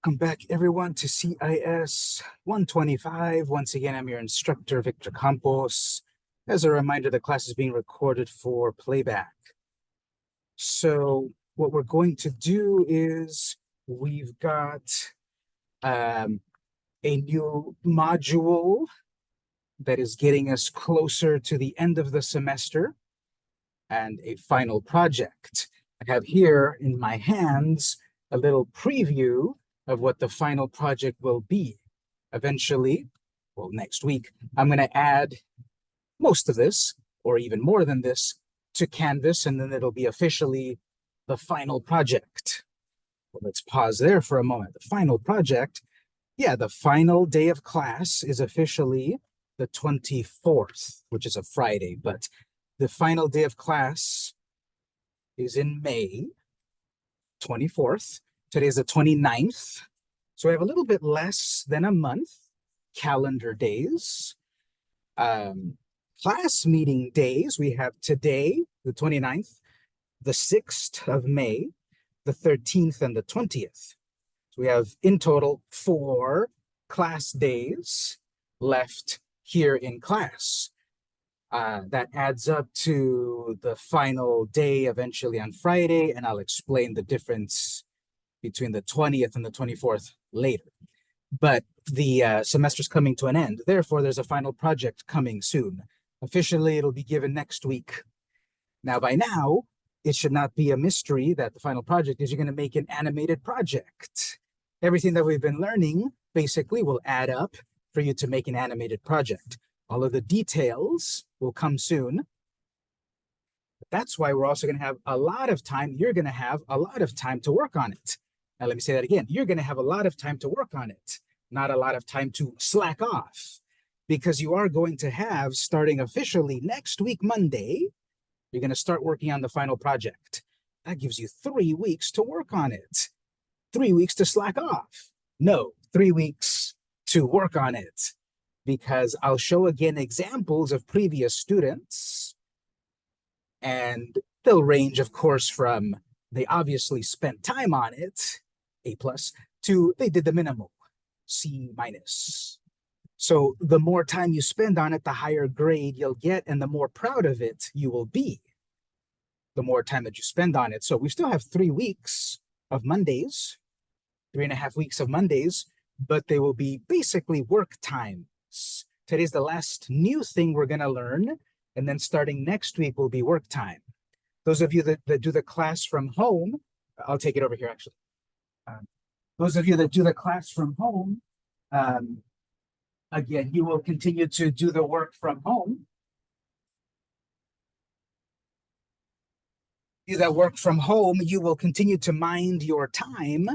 Welcome back, everyone, to CIS 125. Once again, I'm your instructor, Victor Campos. As a reminder, the class is being recorded for playback. So what we're going to do is we've got a new module that is getting us closer to the end of the semester and a final project. I have here in my hands a little preview of what the final project will be. Eventually, well, next week, I'm going to add most of this, or even more than this, to Canvas, and then it'll be officially the final project. Well, let's pause there for a moment. The final project, yeah, the final day of class is officially the 24th, which is a Friday, but the final day of class is in May 24th. Today is the 29th. So we have a little bit less than a month, calendar days. Class meeting days, we have today, the 29th, the 6th of May, the 13th, and the 20th. So we have in total 4 class days left here in class. That adds up to the final day eventually on Friday, and I'll explain the difference between the 20th and the 24th later. But the semester's coming to an end. Therefore, there's a final project coming soon. Officially, it'll be given next week. Now, by now, it should not be a mystery that the final project is you're going to make an animated project. Everything that we've been learning basically will add up for you to make an animated project. All of the details will come soon. But that's why we're also going to have a lot of time. You're going to have a lot of time to work on it. Now, let me say that again. You're going to have a lot of time to work on it, not a lot of time to slack off, because you are going to have, starting officially next week, Monday, you're going to start working on the final project. That gives you 3 weeks to work on it. 3 weeks to slack off. No, 3 weeks to work on it, because I'll show again examples of previous students, and they'll range, of course, from they obviously spent time on it, A+, to they did the minimal, C-. So the more time you spend on it, the higher grade you'll get, and the more proud of it you will be, the more time that you spend on it. So we still have 3 weeks of Mondays, 3.5 weeks of Mondays, but they will be basically work times. Today's the last new thing we're going to learn, and then starting next week will be work time. Those of you that do the class from home, I'll take it over here actually. Those of you that do the class from home, again, you will continue to do the work from home. Do that work from home, you will continue to mind your time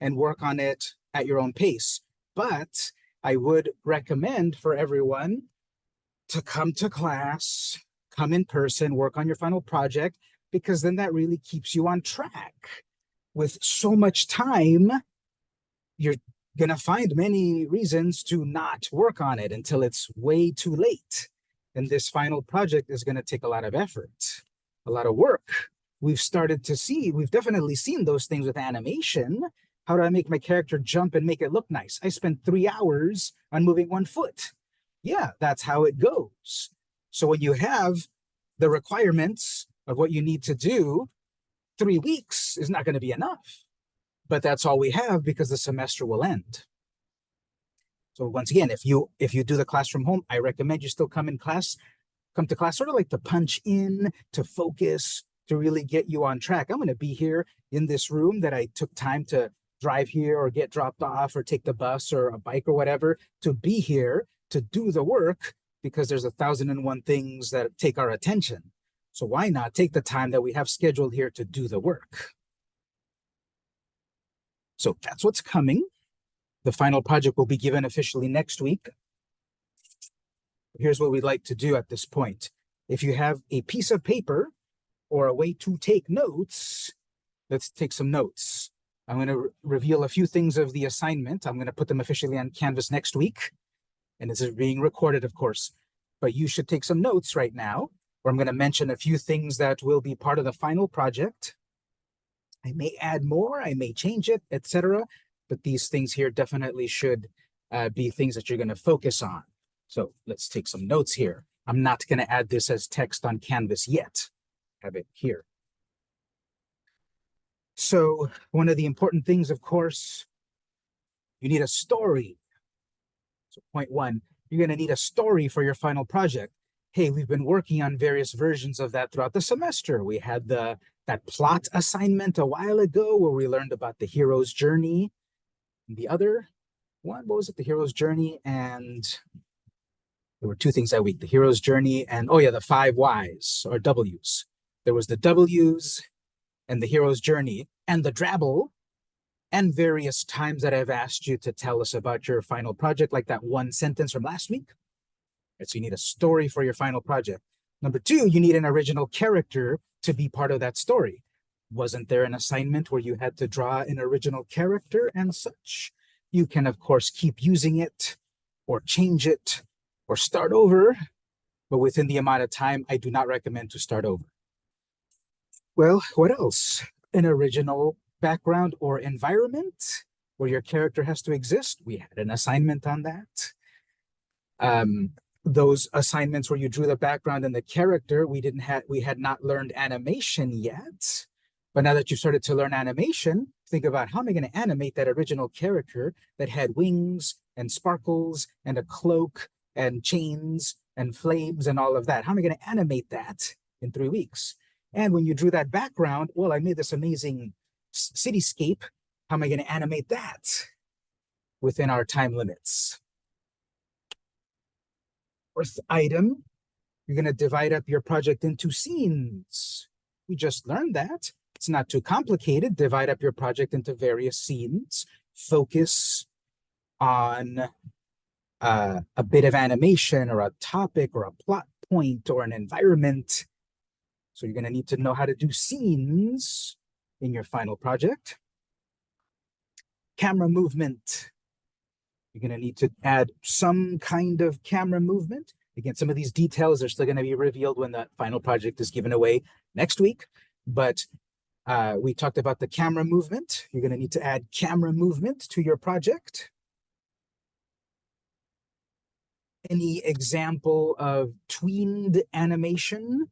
and work on it at your own pace. But I would recommend for everyone to come to class, come in person, work on your final project, because then that really keeps you on track. With so much time, you're going to find many reasons to not work on it until it's way too late. And this final project is going to take a lot of effort, a lot of work. We've definitely seen those things with animation. How do I make my character jump and make it look nice? I spent 3 hours on moving 1 foot. Yeah, that's how it goes. So when you have the requirements of what you need to do, 3 weeks is not going to be enough. But that's all we have because the semester will end. So once again, if you do the class from home, I recommend you still come to class sort of like to punch in, to focus, to really get you on track. I'm going to be here in this room that I took time to drive here or get dropped off or take the bus or a bike or whatever, to be here to do the work, because there's 1,001 things that take our attention. So why not take the time that we have scheduled here to do the work? So that's what's coming. The final project will be given officially next week. Here's what we'd like to do at this point. If you have a piece of paper or a way to take notes, let's take some notes. I'm going to reveal a few things of the assignment. I'm going to put them officially on Canvas next week. And this is being recorded, of course. But you should take some notes right now, where I'm going to mention a few things that will be part of the final project. I may add more, I may change it, etc. but these things here definitely should be things that you're going to focus on. So let's take some notes here. I'm not going to add this as text on Canvas yet. Have it here. So one of the important things, of course, you need a story. So point one, you're going to need a story for your final project. Hey, we've been working on various versions of that throughout the semester. We had that plot assignment a while ago where we learned about the hero's journey. The other one, what was it? The hero's journey, and there were two things that week, the hero's journey and, oh yeah, the 5 Ys or Ws. There was the Ws and the hero's journey and the drabble and various times that I've asked you to tell us about your final project, like that one sentence from last week. So you need a story for your final project. Number two, you need an original character to be part of that story. Wasn't there an assignment where you had to draw an original character and such? You can, of course, keep using it or change it or start over, but within the amount of time, I do not recommend to start over. Well, what else? An original background or environment where your character has to exist. We had an assignment on that. Those assignments where you drew the background and the character, we had not learned animation yet. But now that you've started to learn animation, think about how am I going to animate that original character that had wings and sparkles and a cloak and chains and flames and all of that? How am I going to animate that in 3 weeks? And when you drew that background, well, I made this amazing cityscape. How am I going to animate that within our time limits? Fourth item, you're going to divide up your project into scenes. We just learned that. It's not too complicated. Divide up your project into various scenes. Focus on a bit of animation or a topic or a plot point or an environment. So you're going to need to know how to do scenes in your final project. Camera movement. You're going to need to add some kind of camera movement. Again, some of these details are still going to be revealed when the final project is given away next week. But we talked about the camera movement. You're going to need to add camera movement to your project. Any example of tweened animation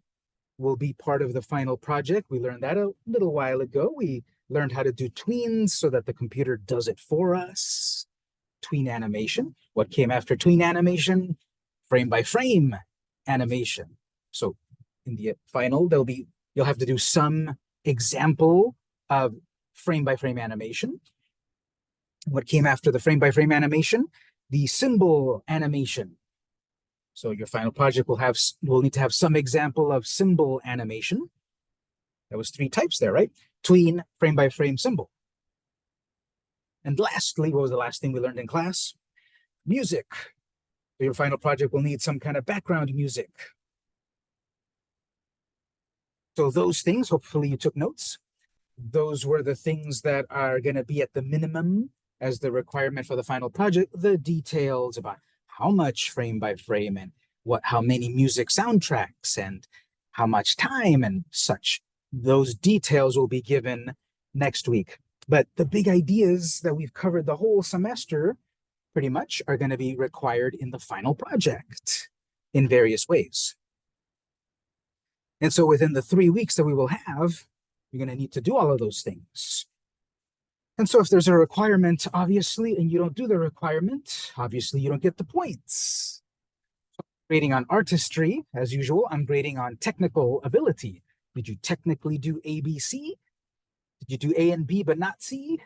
will be part of the final project. We learned that a little while ago. We learned how to do tweens so that the computer does it for us. Tween animation. What came after tween animation? Frame by frame animation. So in the final, you'll have to do some example of frame by frame animation. What came after the frame by frame animation? The symbol animation. So your final project will need to have some example of symbol animation. That was 3 types there, right? Tween, frame by frame, symbol. And lastly, what was the last thing we learned in class? Music. Your final project will need some kind of background music. So those things, hopefully you took notes. Those were the things that are going to be at the minimum as the requirement for the final project. The details about how much frame by frame and how many music soundtracks and how much time and such. Those details will be given next week. But the big ideas that we've covered the whole semester pretty much are going to be required in the final project in various ways. And so within the 3 weeks that we will have, you're going to need to do all of those things. And so if there's a requirement, obviously, and you don't do the requirement, obviously you don't get the points. Grading on artistry, as usual, I'm grading on technical ability. Did you technically do A, B, C? Did you do A and B but not C?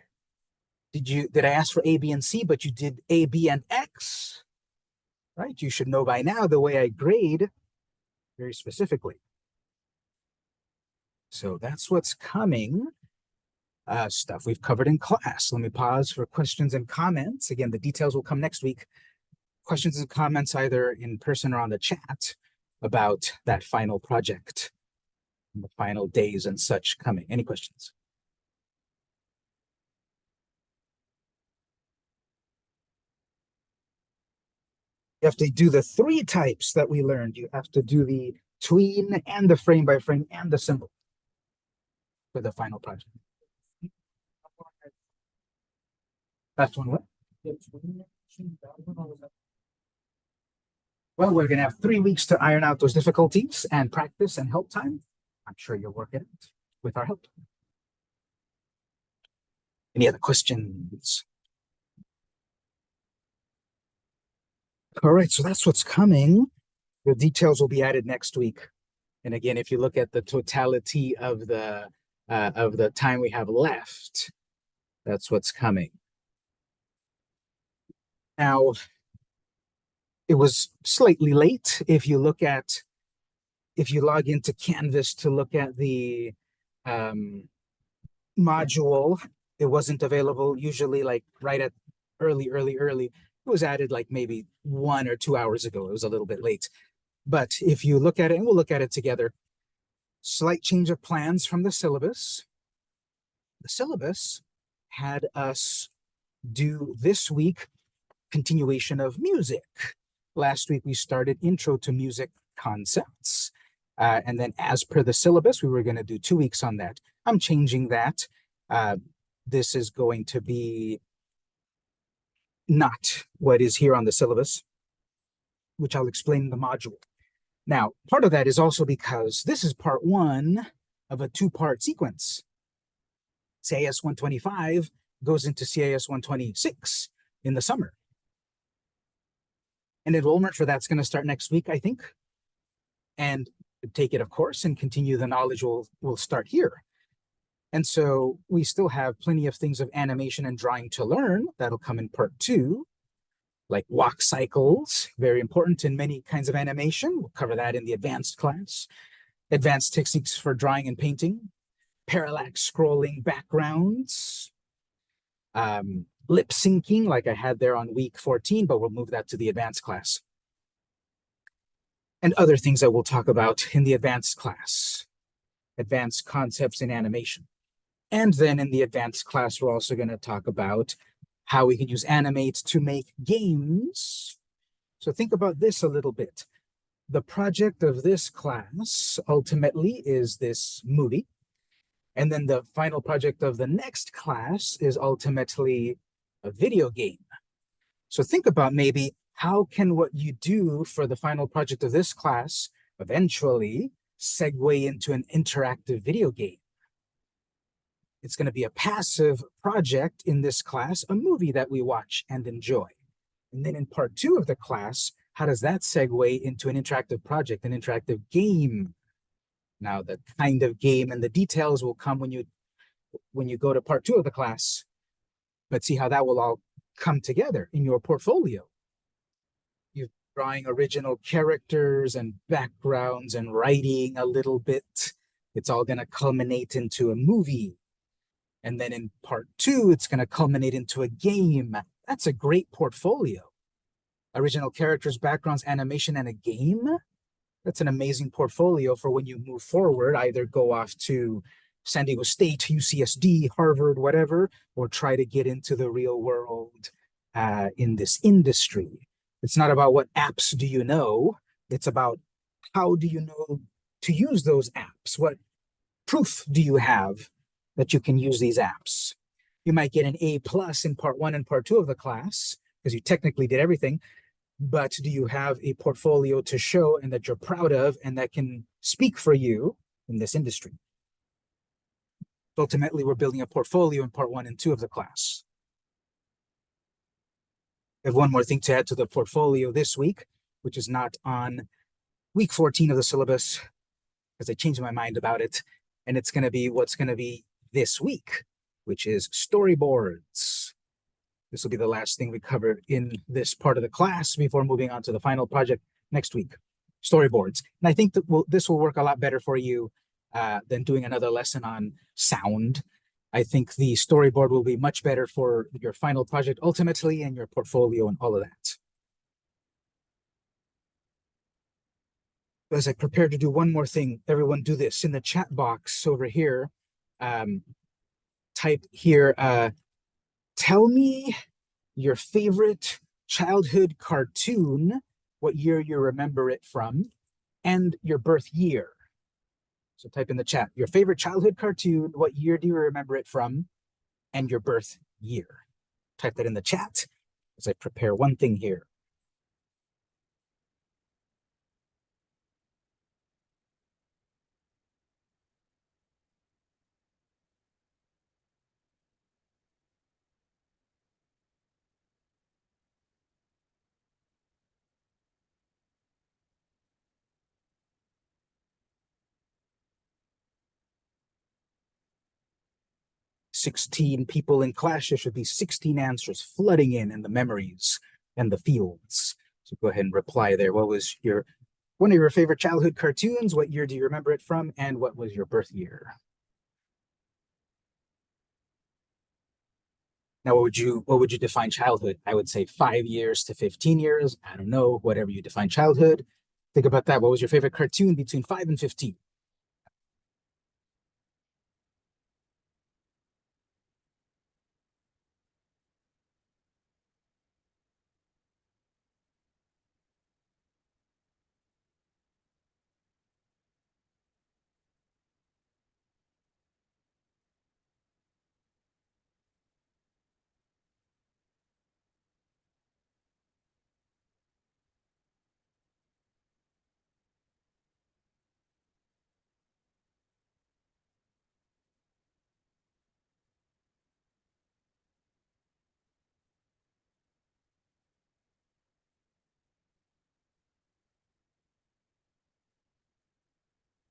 Did I ask for A, B, and C, but you did A, B, and X? Right? You should know by now the way I grade very specifically. So that's what's coming. Stuff we've covered in class. Let me pause for questions and comments. Again, the details will come next week. Questions and comments either in person or on the chat about that final project, and the final days and such coming. Any questions? You have to do the 3 types that we learned. You have to do the tween and the frame by frame and the symbol for the final project. That's one what? Well, we're going to have 3 weeks to iron out those difficulties and practice and help time. I'm sure you'll work at it with our help. Any other questions? All right, so that's what's coming. The details will be added next week. And again, if you look at the totality of the time we have left, that's what's coming. Now, it was slightly late. If you log into Canvas to look at the module, it wasn't available usually like right at early. It was added like maybe 1 or 2 hours ago. It was a little bit late. But if you look at it, and we'll look at it together, slight change of plans from the syllabus. The syllabus had us do this week continuation of music. Last week we started intro to music concepts. And then as per the syllabus, we were going to do 2 weeks on that. I'm changing that. This is going to be not what is here on the syllabus, which I'll explain in the module. Now, part of that is also because this is part 1 of a 2-part sequence. CIS125 goes into CIS126 in the summer. And enrollment for that's going to start next week, I think. And take it, of course, and continue the knowledge will start here. And so we still have plenty of things of animation and drawing to learn. That'll come in part 2, like walk cycles, very important in many kinds of animation. We'll cover that in the advanced class. Advanced techniques for drawing and painting, parallax scrolling backgrounds, lip syncing like I had there on week 14, but we'll move that to the advanced class. And other things that we'll talk about in the advanced class, advanced concepts in animation. And then in the advanced class, we're also going to talk about how we can use Animate to make games. So think about this a little bit. The project of this class ultimately is this movie. And then the final project of the next class is ultimately a video game. So think about maybe how can what you do for the final project of this class eventually segue into an interactive video game? It's going to be a passive project in this class, a movie that we watch and enjoy. And then in part 2 of the class, how does that segue into an interactive project, an interactive game? Now, the kind of game and the details will come when you go to part 2 of the class. But see how that will all come together in your portfolio. You're drawing original characters and backgrounds and writing a little bit. It's all going to culminate into a movie. And then in part 2, it's going to culminate into a game. That's a great portfolio. Original characters, backgrounds, animation, and a game. That's an amazing portfolio for when you move forward, either go off to San Diego State, UCSD, Harvard, whatever, or try to get into the real world in this industry. It's not about what apps do you know. It's about how do you know to use those apps? What proof do you have that you can use these apps? You might get an A+ in part 1 and part 2 of the class because you technically did everything, but do you have a portfolio to show and that you're proud of and that can speak for you in this industry? Ultimately, we're building a portfolio in part 1 and 2 of the class. I have one more thing to add to the portfolio this week, which is not on week 14 of the syllabus because I changed my mind about it. And it's going to be what's going to be this week, which is storyboards. This will be the last thing we cover in this part of the class before moving on to the final project next week, storyboards. And I think that this will work a lot better for you than doing another lesson on sound. I think the storyboard will be much better for your final project ultimately and your portfolio and all of that. As I prepare to do one more thing, everyone do this in the chat box over here. Type here, tell me your favorite childhood cartoon, what year you remember it from, and your birth year. So type in the chat, your favorite childhood cartoon, what year do you remember it from, and your birth year. type that in the chat as I prepare one thing here. 16 people in class, there should be 16 answers flooding in the memories and the fields. So go ahead and reply there. What was one of your favorite childhood cartoons? What year do you remember it from? And what was your birth year? Now, what would you define childhood? I would say 5 years to 15 years. I don't know, whatever you define childhood. Think about that. What was your favorite cartoon between 5 and 15?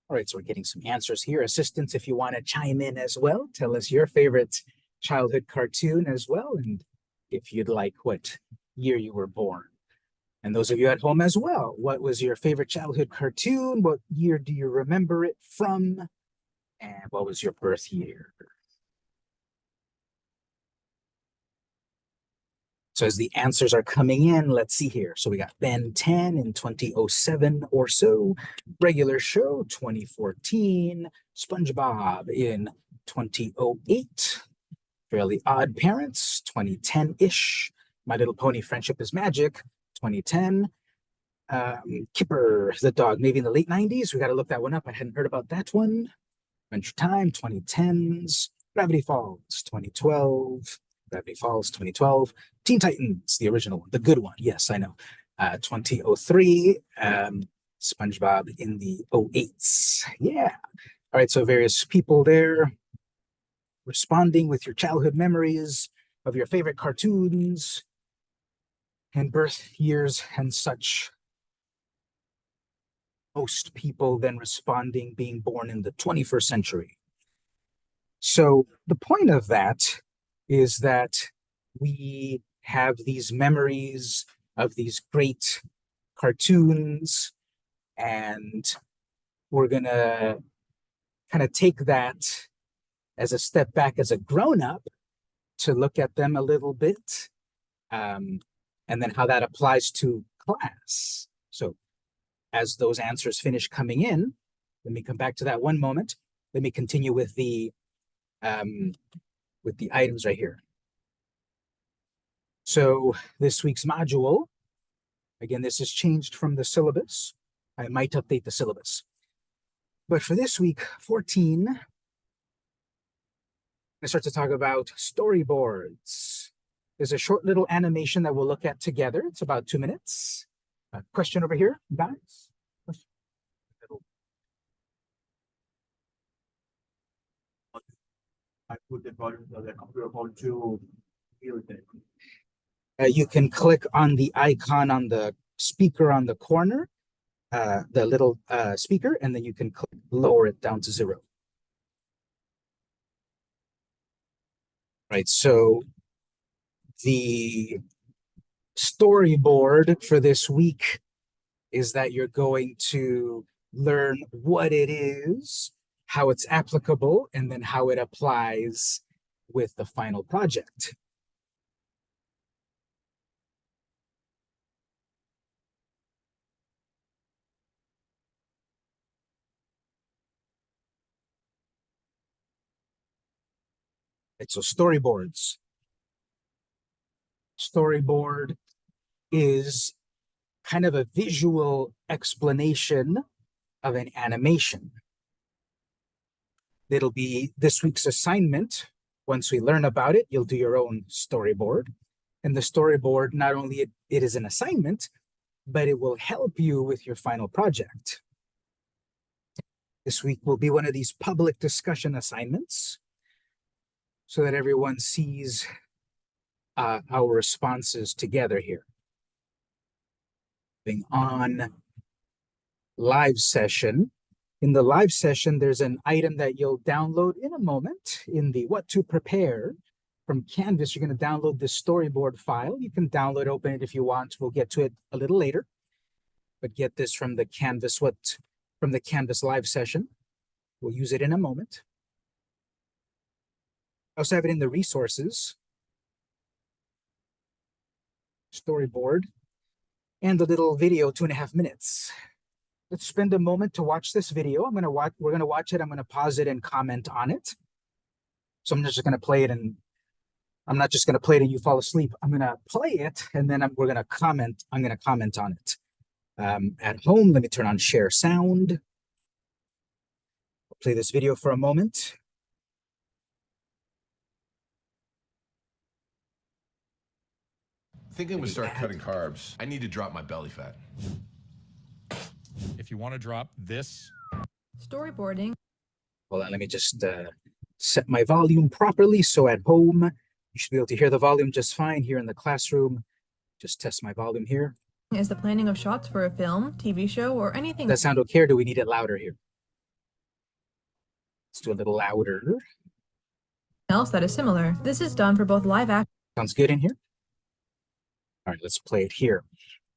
All right, so we're getting some answers here. Assistants, if you want to chime in as well, tell us your favorite childhood cartoon as well, and if you'd like, what year you were born. And those of you at home as well, what was your favorite childhood cartoon? What year do you remember it from? And what was your birth year? So as the answers are coming in, let's see here. So we got Ben 10 in 2007 or so, regular show 2014, SpongeBob in 2008, Fairly Odd Parents 2010-ish, My Little Pony Friendship is Magic 2010, Kipper the dog, maybe in the late 90s. We got to look that one up. I hadn't heard about that one. Adventure Time 2010s, Gravity Falls 2012, Gravity Falls 2012, Teen Titans, the original one, the good one. Yes, I know. 2003, SpongeBob in the 08s. Yeah. All right, so various people there responding with your childhood memories of your favorite cartoons and birth years and such. Most people then responding being born in the 21st century. So the point of that is that we have these memories of these great cartoons, and we're going to kind of take that as a step back as a grown-up to look at them a little bit, and then how that applies to class. So as those answers finish coming in, let me come back to that one moment. Let me continue with the items right here. So this week's module, again, this is changed from the syllabus. I might update the syllabus. But for this week, 14, I start to talk about storyboards. There's a short little animation that we'll look at together. It's about 2 minutes. Question over here, guys? I put the computer phone to you can click on the icon on the speaker on the corner, the little speaker, and then you can click, lower it down to 0. Right, so the storyboard for this week is that you're going to learn what it is, how it's applicable, and then how it applies with the final project. Right, so storyboards. Storyboard is kind of a visual explanation of an animation. It'll be this week's assignment Once we learn about it, you'll do your own storyboard. And the storyboard, not only it is an assignment, but it will help you with your final project. This week will be one of these public discussion assignments so that everyone sees our responses together here. Moving on, live session. In the live session, there's an item that you'll download in a moment in the what to prepare from Canvas. You're going to download this storyboard file. You can download, open it if you want. We'll get to it a little later, but get this from the Canvas, from the Canvas live session. We'll use it in a moment. I also have it in the resources, storyboard, and the little video, 2.5 minutes. Let's spend a moment to watch this video. We're gonna watch it. I'm gonna pause it and comment on it. So I'm just gonna play it, and I'm not just gonna play it and you fall asleep. I'm gonna play it and then we're gonna comment. I'm gonna comment on it. At home, let me turn on share sound. I'll play this video for a moment. Thinking we start cutting carbs. I need to drop my belly fat. If you want to drop this storyboarding. Hold on, let me just set my volume properly. So at home, you should be able to hear the volume just fine. Here in the classroom, just test my volume here. Is the planning of shots for a film, TV show, or anything. Does that sound okay, or do we need it louder here? Let's do a little louder. Else that is similar. This is done for both live action. Sounds good in here? All right, let's play it here.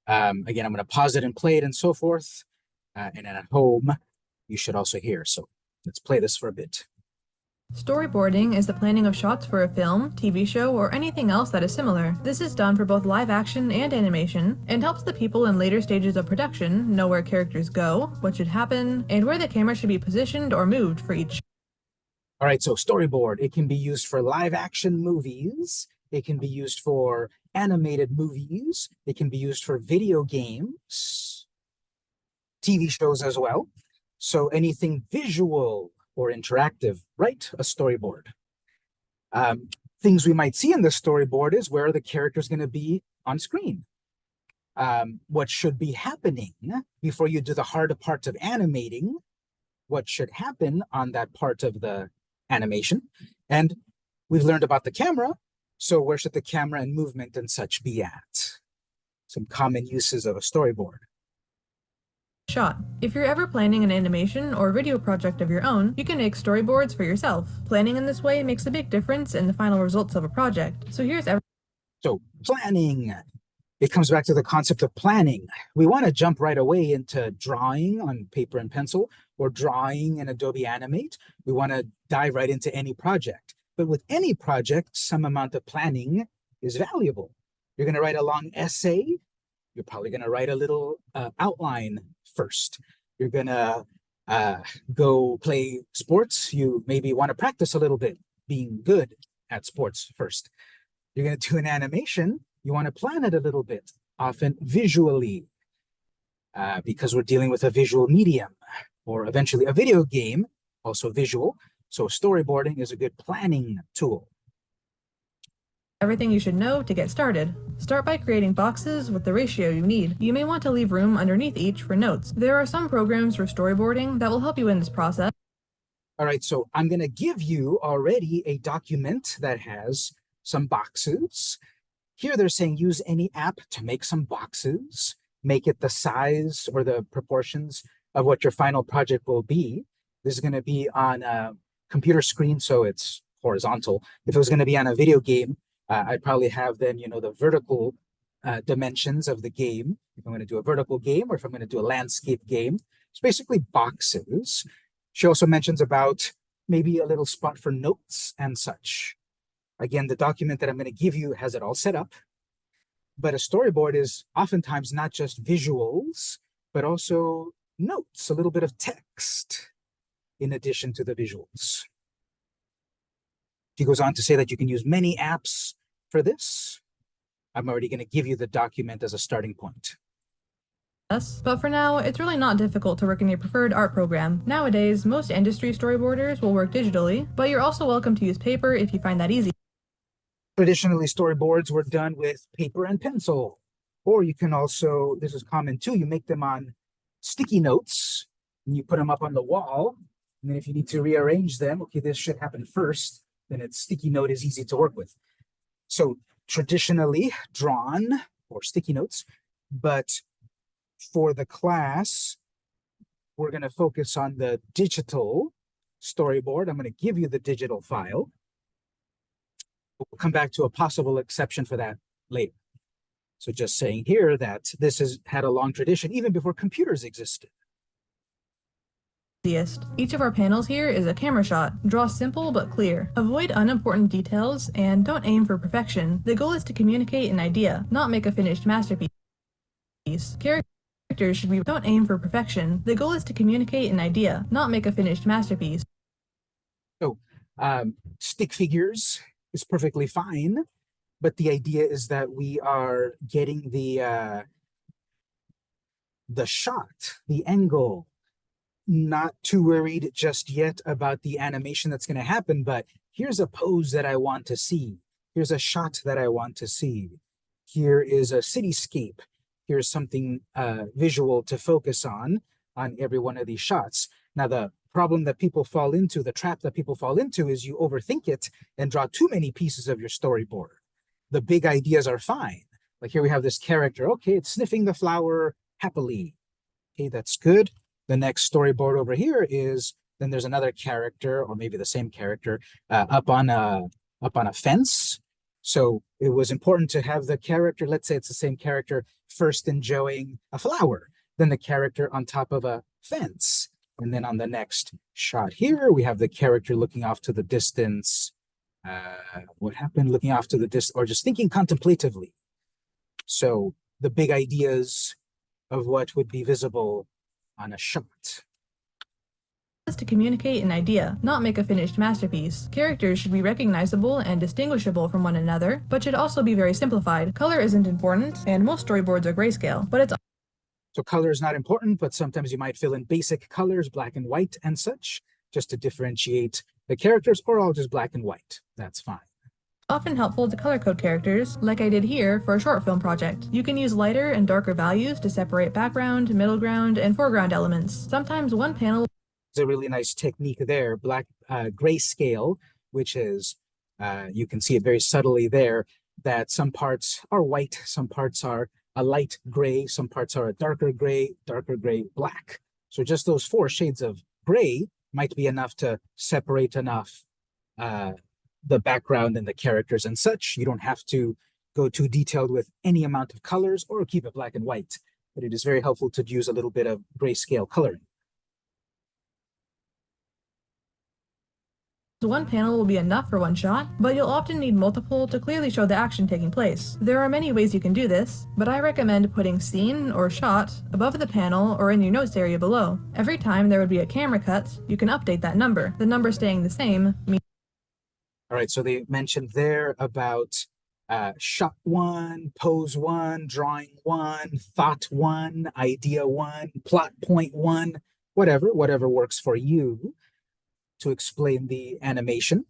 Again, I'm going to pause it and play it and so forth. And then at home, you should also hear. So let's play this for a bit. Storyboarding is the planning of shots for a film, TV show, or anything else that is similar. This is done for both live action and animation, and helps the people in later stages of production know where characters go, what should happen, and where the camera should be positioned or moved for each. All right, so storyboard, it can be used for live action movies. It can be used for animated movies. It can be used for video games, TV shows as well. So anything visual or interactive, right? A storyboard. Things we might see in the storyboard is where are the characters going to be on screen? What should be happening before you do the harder part of animating? What should happen on that part of the animation? And we've learned about the camera. So where should the camera and movement and such be at? Some common uses of a storyboard. Shot. If you're ever planning an animation or video project of your own, you can make storyboards for yourself. Planning in this way makes a big difference in the final results of a project. So So planning, it comes back to the concept of planning. We want to jump right away into drawing on paper and pencil or drawing in Adobe Animate. We want to dive right into any project. But with any project, some amount of planning is valuable. You're going to write a long essay. You're probably going to write a little outline first. You're going to go play sports. You maybe want to practice a little bit being good at sports first. You're going to do an animation. You want to plan it a little bit, often visually, because we're dealing with a visual medium, or eventually a video game, also visual. So storyboarding is a good planning tool. Everything you should know to get started. Start by creating boxes with the ratio you need. You may want to leave room underneath each for notes. There are some programs for storyboarding that will help you in this process. All right, so I'm going to give you already a document that has some boxes. Here they're saying use any app to make some boxes, make it the size or the proportions of what your final project will be. This is going to be on a computer screen, so it's horizontal. If it was going to be on a video game, I'd probably have then, the vertical dimensions of the game. If I'm going to do a vertical game or if I'm going to do a landscape game, it's basically boxes. She also mentions about maybe a little spot for notes and such. Again, the document that I'm going to give you has it all set up. But a storyboard is oftentimes not just visuals, but also notes, a little bit of text in addition to the visuals. He goes on to say that you can use many apps for this. I'm already going to give you the document as a starting point. But for now, it's really not difficult to work in your preferred art program. Nowadays, most industry storyboarders will work digitally, but you're also welcome to use paper if you find that easy. Traditionally, storyboards were done with paper and pencil. Or you can also, this is common too, you make them on sticky notes and you put them up on the wall. And then if you need to rearrange them, okay, this should happen first, then its sticky note is easy to work with. So traditionally drawn or sticky notes, but for the class, we're going to focus on the digital storyboard. I'm going to give you the digital file. We'll come back to a possible exception for that later. So just saying here that this has had a long tradition even before computers existed. Each of our panels here is a camera shot. Draw simple but clear. Avoid unimportant details and don't aim for perfection. The goal is to communicate an idea, not make a finished masterpiece. Characters should be don't aim for perfection. The goal is to communicate an idea, not make a finished masterpiece. So stick figures is perfectly fine, but the idea is that we are getting the shot, the angle. Not too worried just yet about the animation that's going to happen, but here's a pose that I want to see. Here's a shot that I want to see. Here is a cityscape. Here's something visual to focus on every one of these shots. Now, the problem that people fall into, the trap that people fall into is you overthink it and draw too many pieces of your storyboard. The big ideas are fine. Like here we have this character. Okay, it's sniffing the flower happily. Okay, that's good. The next storyboard over here is, then there's another character, or maybe the same character, up on a fence. So it was important to have the character, let's say it's the same character, first enjoying a flower, then the character on top of a fence. And then on the next shot here, we have the character looking off to the distance. What happened? Looking off to the distance, or just thinking contemplatively. So the big ideas of what would be visible on a shot. Is to communicate an idea, not make a finished masterpiece. Characters should be recognizable and distinguishable from one another, but should also be very simplified. Color isn't important, and most storyboards are grayscale, but it's so color is not important, but sometimes you might fill in basic colors, black and white and such, just to differentiate the characters, or all just black and white. That's fine. Often helpful to color code characters, like I did here for a short film project. You can use lighter and darker values to separate background, middle ground, and foreground elements. Sometimes one panel is a really nice technique there, grayscale, which is, you can see it very subtly there, that some parts are white, some parts are a light gray, some parts are a darker gray, black. So just those 4 shades of gray might be enough to separate enough the background and the characters and such. You don't have to go too detailed with any amount of colors or keep it black and white, but it is very helpful to use a little bit of grayscale coloring. One panel will be enough for one shot, but you'll often need multiple to clearly show the action taking place. There are many ways you can do this, but I recommend putting scene or shot above the panel or in your notes area below. Every time there would be a camera cut, you can update that number. The number staying the same means. All right, so they mentioned there about shot 1, pose 1, drawing 1, thought 1, idea 1, plot point 1, whatever works for you to explain the animation.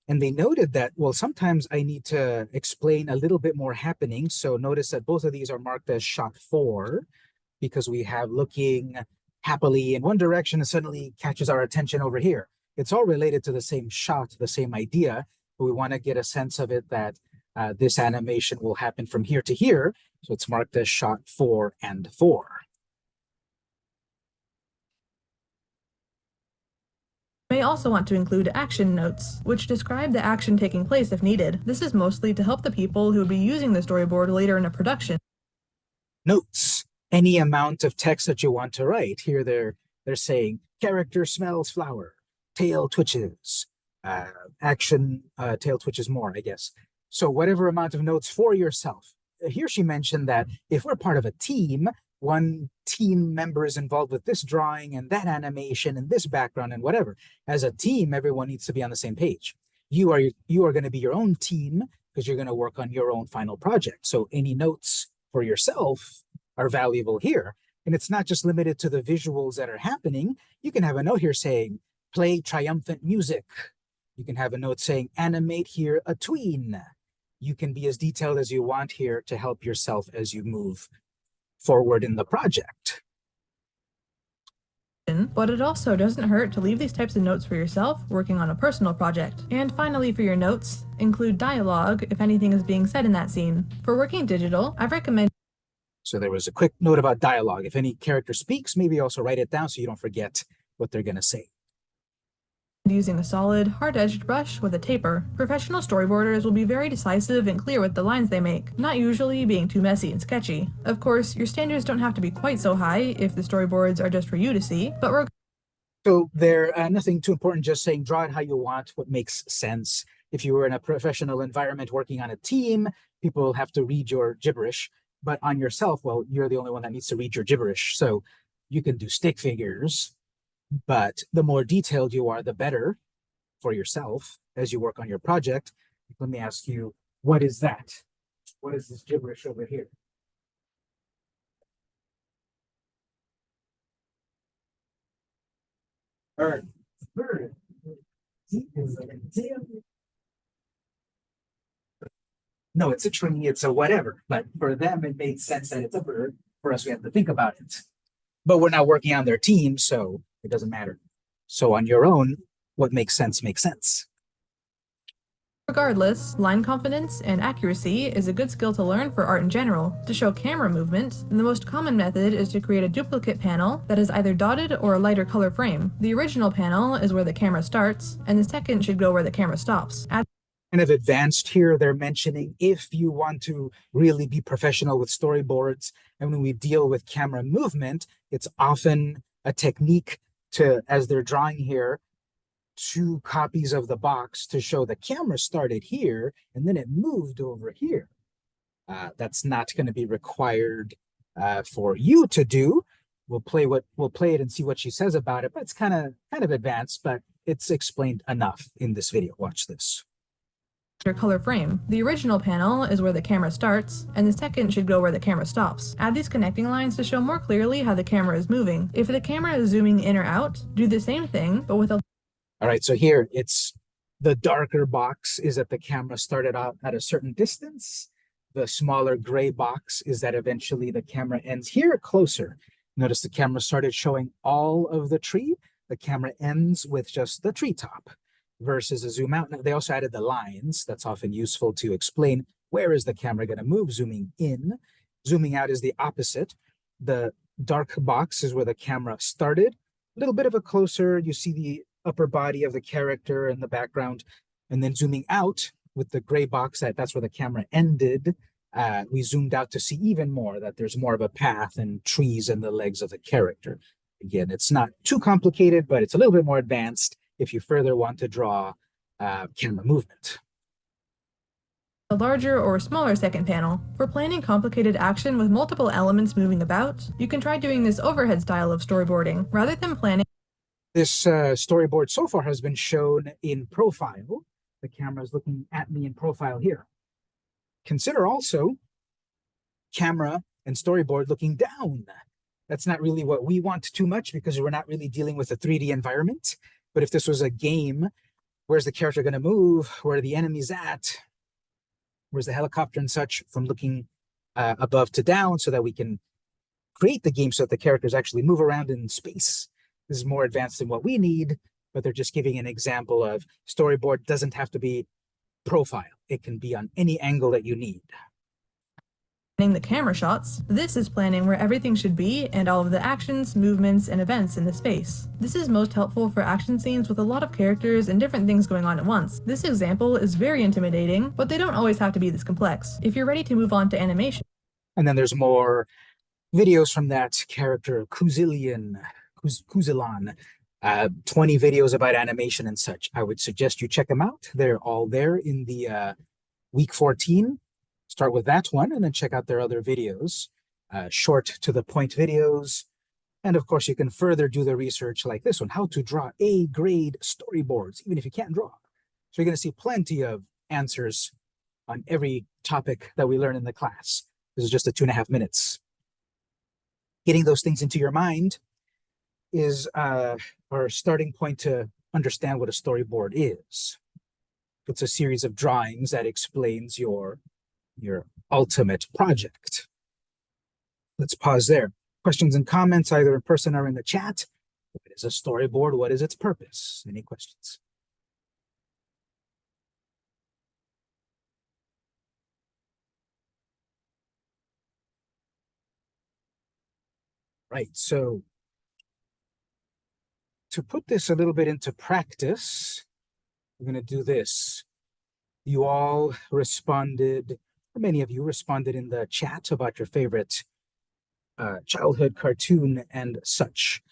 And they noted that, well, sometimes I need to explain a little bit more happening. So notice that both of these are marked as shot 4 because we have looking happily in one direction and suddenly catches our attention over here. It's all related to the same shot, the same idea, but we want to get a sense of it that this animation will happen from here to here. So it's marked as shot 4 and 4. You may also want to include action notes, which describe the action taking place if needed. This is mostly to help the people who would be using the storyboard later in a production. Notes, any amount of text that you want to write. Here they're saying character smells flower, tail twitches, action, tail twitches more, I guess. So whatever amount of notes for yourself. Here she mentioned that if we're part of a team, one team member is involved with this drawing and that animation and this background and whatever. As a team, everyone needs to be on the same page. You are going to be your own team because you're going to work on your own final project. So any notes for yourself are valuable here. And it's not just limited to the visuals that are happening. You can have a note here saying, play triumphant music. You can have a note saying, animate here a tween. You can be as detailed as you want here to help yourself as you move forward in the project. But it also doesn't hurt to leave these types of notes for yourself working on a personal project. And finally, for your notes, include dialogue if anything is being said in that scene. For working digital, I recommend. So there was a quick note about dialogue. If any character speaks, maybe also write it down so you don't forget what they're going to say. Using a solid, hard-edged brush with a taper. Professional storyboarders will be very decisive and clear with the lines they make, not usually being too messy and sketchy. Of course, your standards don't have to be quite so high if the storyboards are just for you to see, but so they're nothing too important, just saying draw it how you want, what makes sense. If you were in a professional environment working on a team, people will have to read your gibberish, but on yourself, well, you're the only one that needs to read your gibberish. So you can do stick figures, but the more detailed you are, the better for yourself as you work on your project. Let me ask you, what is that? What is this gibberish over here? Bird. Bird. No, it's a tree, it's a whatever. But for them, it made sense that it's a bird. For us, we have to think about it. But we're not working on their team, so it doesn't matter. So on your own, what makes sense makes sense. Regardless, line confidence and accuracy is a good skill to learn for art in general. To show camera movement, the most common method is to create a duplicate panel that is either dotted or a lighter color frame. The original panel is where the camera starts, and the second should go where the camera stops. Kind of advanced here, they're mentioning if you want to really be professional with storyboards, and when we deal with camera movement, it's often a technique to, as they're drawing here, 2 copies of the box to show the camera started here and then it moved over here. That's not going to be required for you to do. We'll play it and see what she says about it, but it's kind of advanced, but it's explained enough in this video. Watch this. Color frame. The original panel is where the camera starts, and the second should go where the camera stops. Add these connecting lines to show more clearly how the camera is moving. If the camera is zooming in or out, do the same thing, but with a... All right, so here it's the darker box is that the camera started out at a certain distance. The smaller gray box is that eventually the camera ends here closer. Notice the camera started showing all of the tree. The camera ends with just the treetop. Versus a zoom out. Now, they also added the lines. That's often useful to explain where is the camera going to move. Zooming in, zooming out is the opposite. The dark box is where the camera started. A little bit of a closer, you see the upper body of the character in the background. And then zooming out with the gray box, that's where the camera ended. We zoomed out to see even more, that there's more of a path and trees and the legs of the character. Again, it's not too complicated, but it's a little bit more advanced if you further want to draw camera movement. A larger or smaller second panel. For planning complicated action with multiple elements moving about, you can try doing this overhead style of storyboarding, rather than planning. This storyboard so far has been shown in profile. The camera is looking at me in profile here. Consider also camera and storyboard looking down. That's not really what we want too much because we're not really dealing with a 3D environment. But if this was a game, where's the character going to move? Where are the enemies at? Where's the helicopter and such, from looking above to down so that we can create the game so that the characters actually move around in space. This is more advanced than what we need, but they're just giving an example of storyboard doesn't have to be profile. It can be on any angle that you need. The camera shots. This is planning where everything should be and all of the actions, movements, and events in the space. This is most helpful for action scenes with a lot of characters and different things going on at once. This example is very intimidating, but they don't always have to be this complex. If you're ready to move on to animation. And then there's more videos from that character, Kuzilan, 20 videos about animation and such. I would suggest you check them out. They're all there in the week 14. Start with that one and then check out their other videos, short to the point videos. And of course, you can further do the research like this one, how to draw A-grade storyboards, even if you can't draw. So you're going to see plenty of answers on every topic that we learn in the class. This is just a 2.5 minutes. getting those things into your mind is our starting point to understand what a storyboard is. It's a series of drawings that explains your ultimate project. Let's pause there. Questions and comments, either in person or in the chat. What is a storyboard? What is its purpose? Any questions? Right, so to put this a little bit into practice, we're going to do this. You all responded, or many of you responded in the chat about your favorite childhood cartoon and such.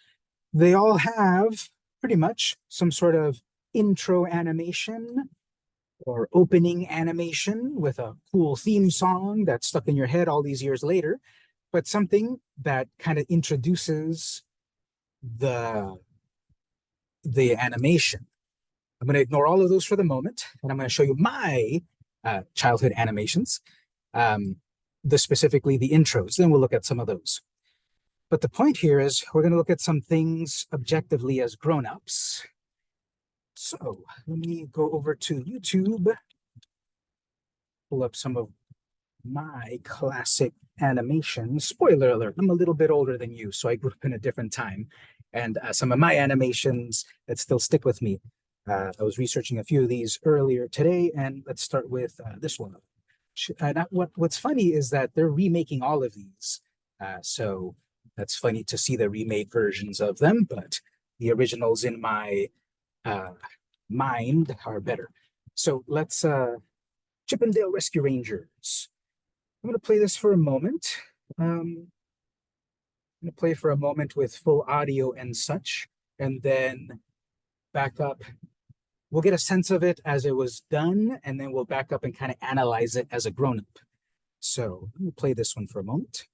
They all have pretty much some sort of intro animation or opening animation with a cool theme song that's stuck in your head all these years later, but something that kind of introduces the animation. I'm going to ignore all of those for the moment, and I'm going to show you my childhood animations, specifically the intros. Then we'll look at some of those. But the point here is we're going to look at some things objectively as grown-ups. So let me go over to YouTube, pull up some of my classic animations. Spoiler alert, I'm a little bit older than you, so I grew up in a different time. And some of my animations that still stick with me. I was researching a few of these earlier today, and let's start with this one. What's funny is that they're remaking all of these. So that's funny to see the remade versions of them, but the originals in my mind are better. So let's Chippendale Rescue Rangers. I'm going to play this for a moment. I'm going to play for a moment with full audio and such, and then back up. We'll get a sense of it as it was done, and then we'll back up and kind of analyze it as a grown-up. So let me play this one for a moment.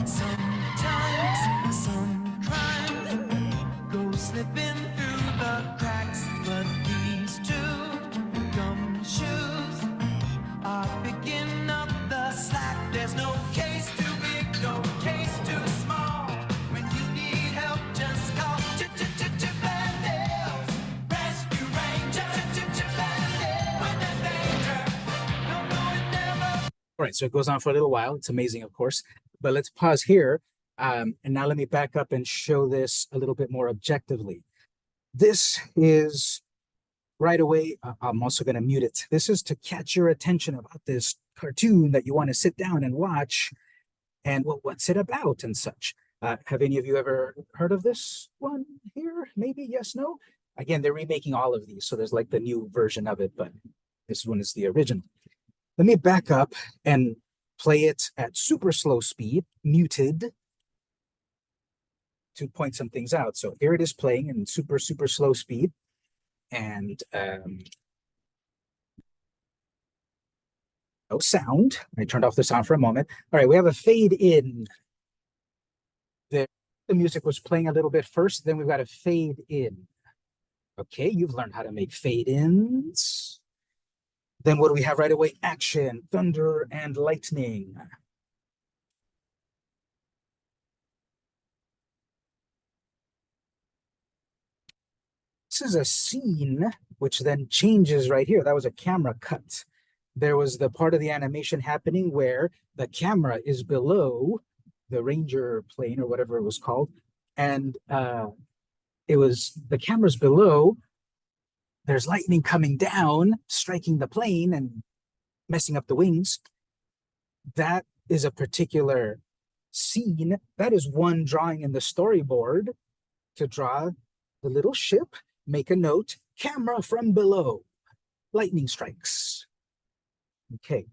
Sometimes some crime goes slipping through the cracks, but these two gumshoes are picking up the slack. There's no case too big, no case too small. When you need help, just call Chippendales Rescue Rangers. Chippendales when there's danger. No, it never. All right, so it goes on for a little while. It's amazing, of course. But let's pause here. And now let me back up and show this a little bit more objectively. This is right away. I'm also going to mute it. This is to catch your attention about this cartoon that you want to sit down and watch, and what's it about and such. Have any of you ever heard of this one here? Maybe, yes, no? Again, they're remaking all of these, so there's like the new version of it, but this one is the original. Let me back up and play it at super slow speed, muted, to point some things out. So here it is playing in super, super slow speed. And no sound. I turned off the sound for a moment. All right, we have a fade in. The music was playing a little bit first, then we've got a fade in. Okay, you've learned how to make fade ins. Then what do we have right away? Action, thunder, and lightning. This is a scene which then changes right here. That was a camera cut. There was the part of the animation happening where the camera is below the Ranger plane or whatever it was called. And the camera's below. There's lightning coming down, striking the plane and messing up the wings. That is a particular scene. That is one drawing in the storyboard to draw the little ship, make a note, camera from below, lightning strikes. Okay.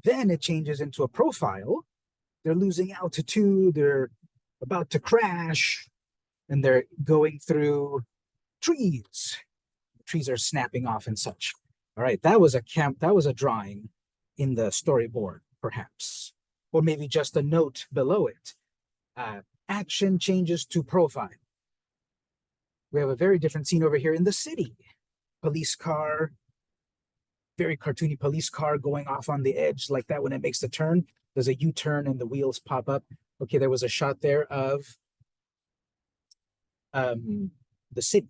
Then it changes into a profile. They're losing altitude, they're about to crash, and they're going through trees. Trees are snapping off and such. All right, that was a drawing in the storyboard, perhaps, or maybe just a note below it. Action changes to profile. We have a very different scene over here in the city. Police car, very cartoony police car going off on the edge like that when it makes the turn. There's a U-turn and the wheels pop up. Okay, there was a shot there of the city.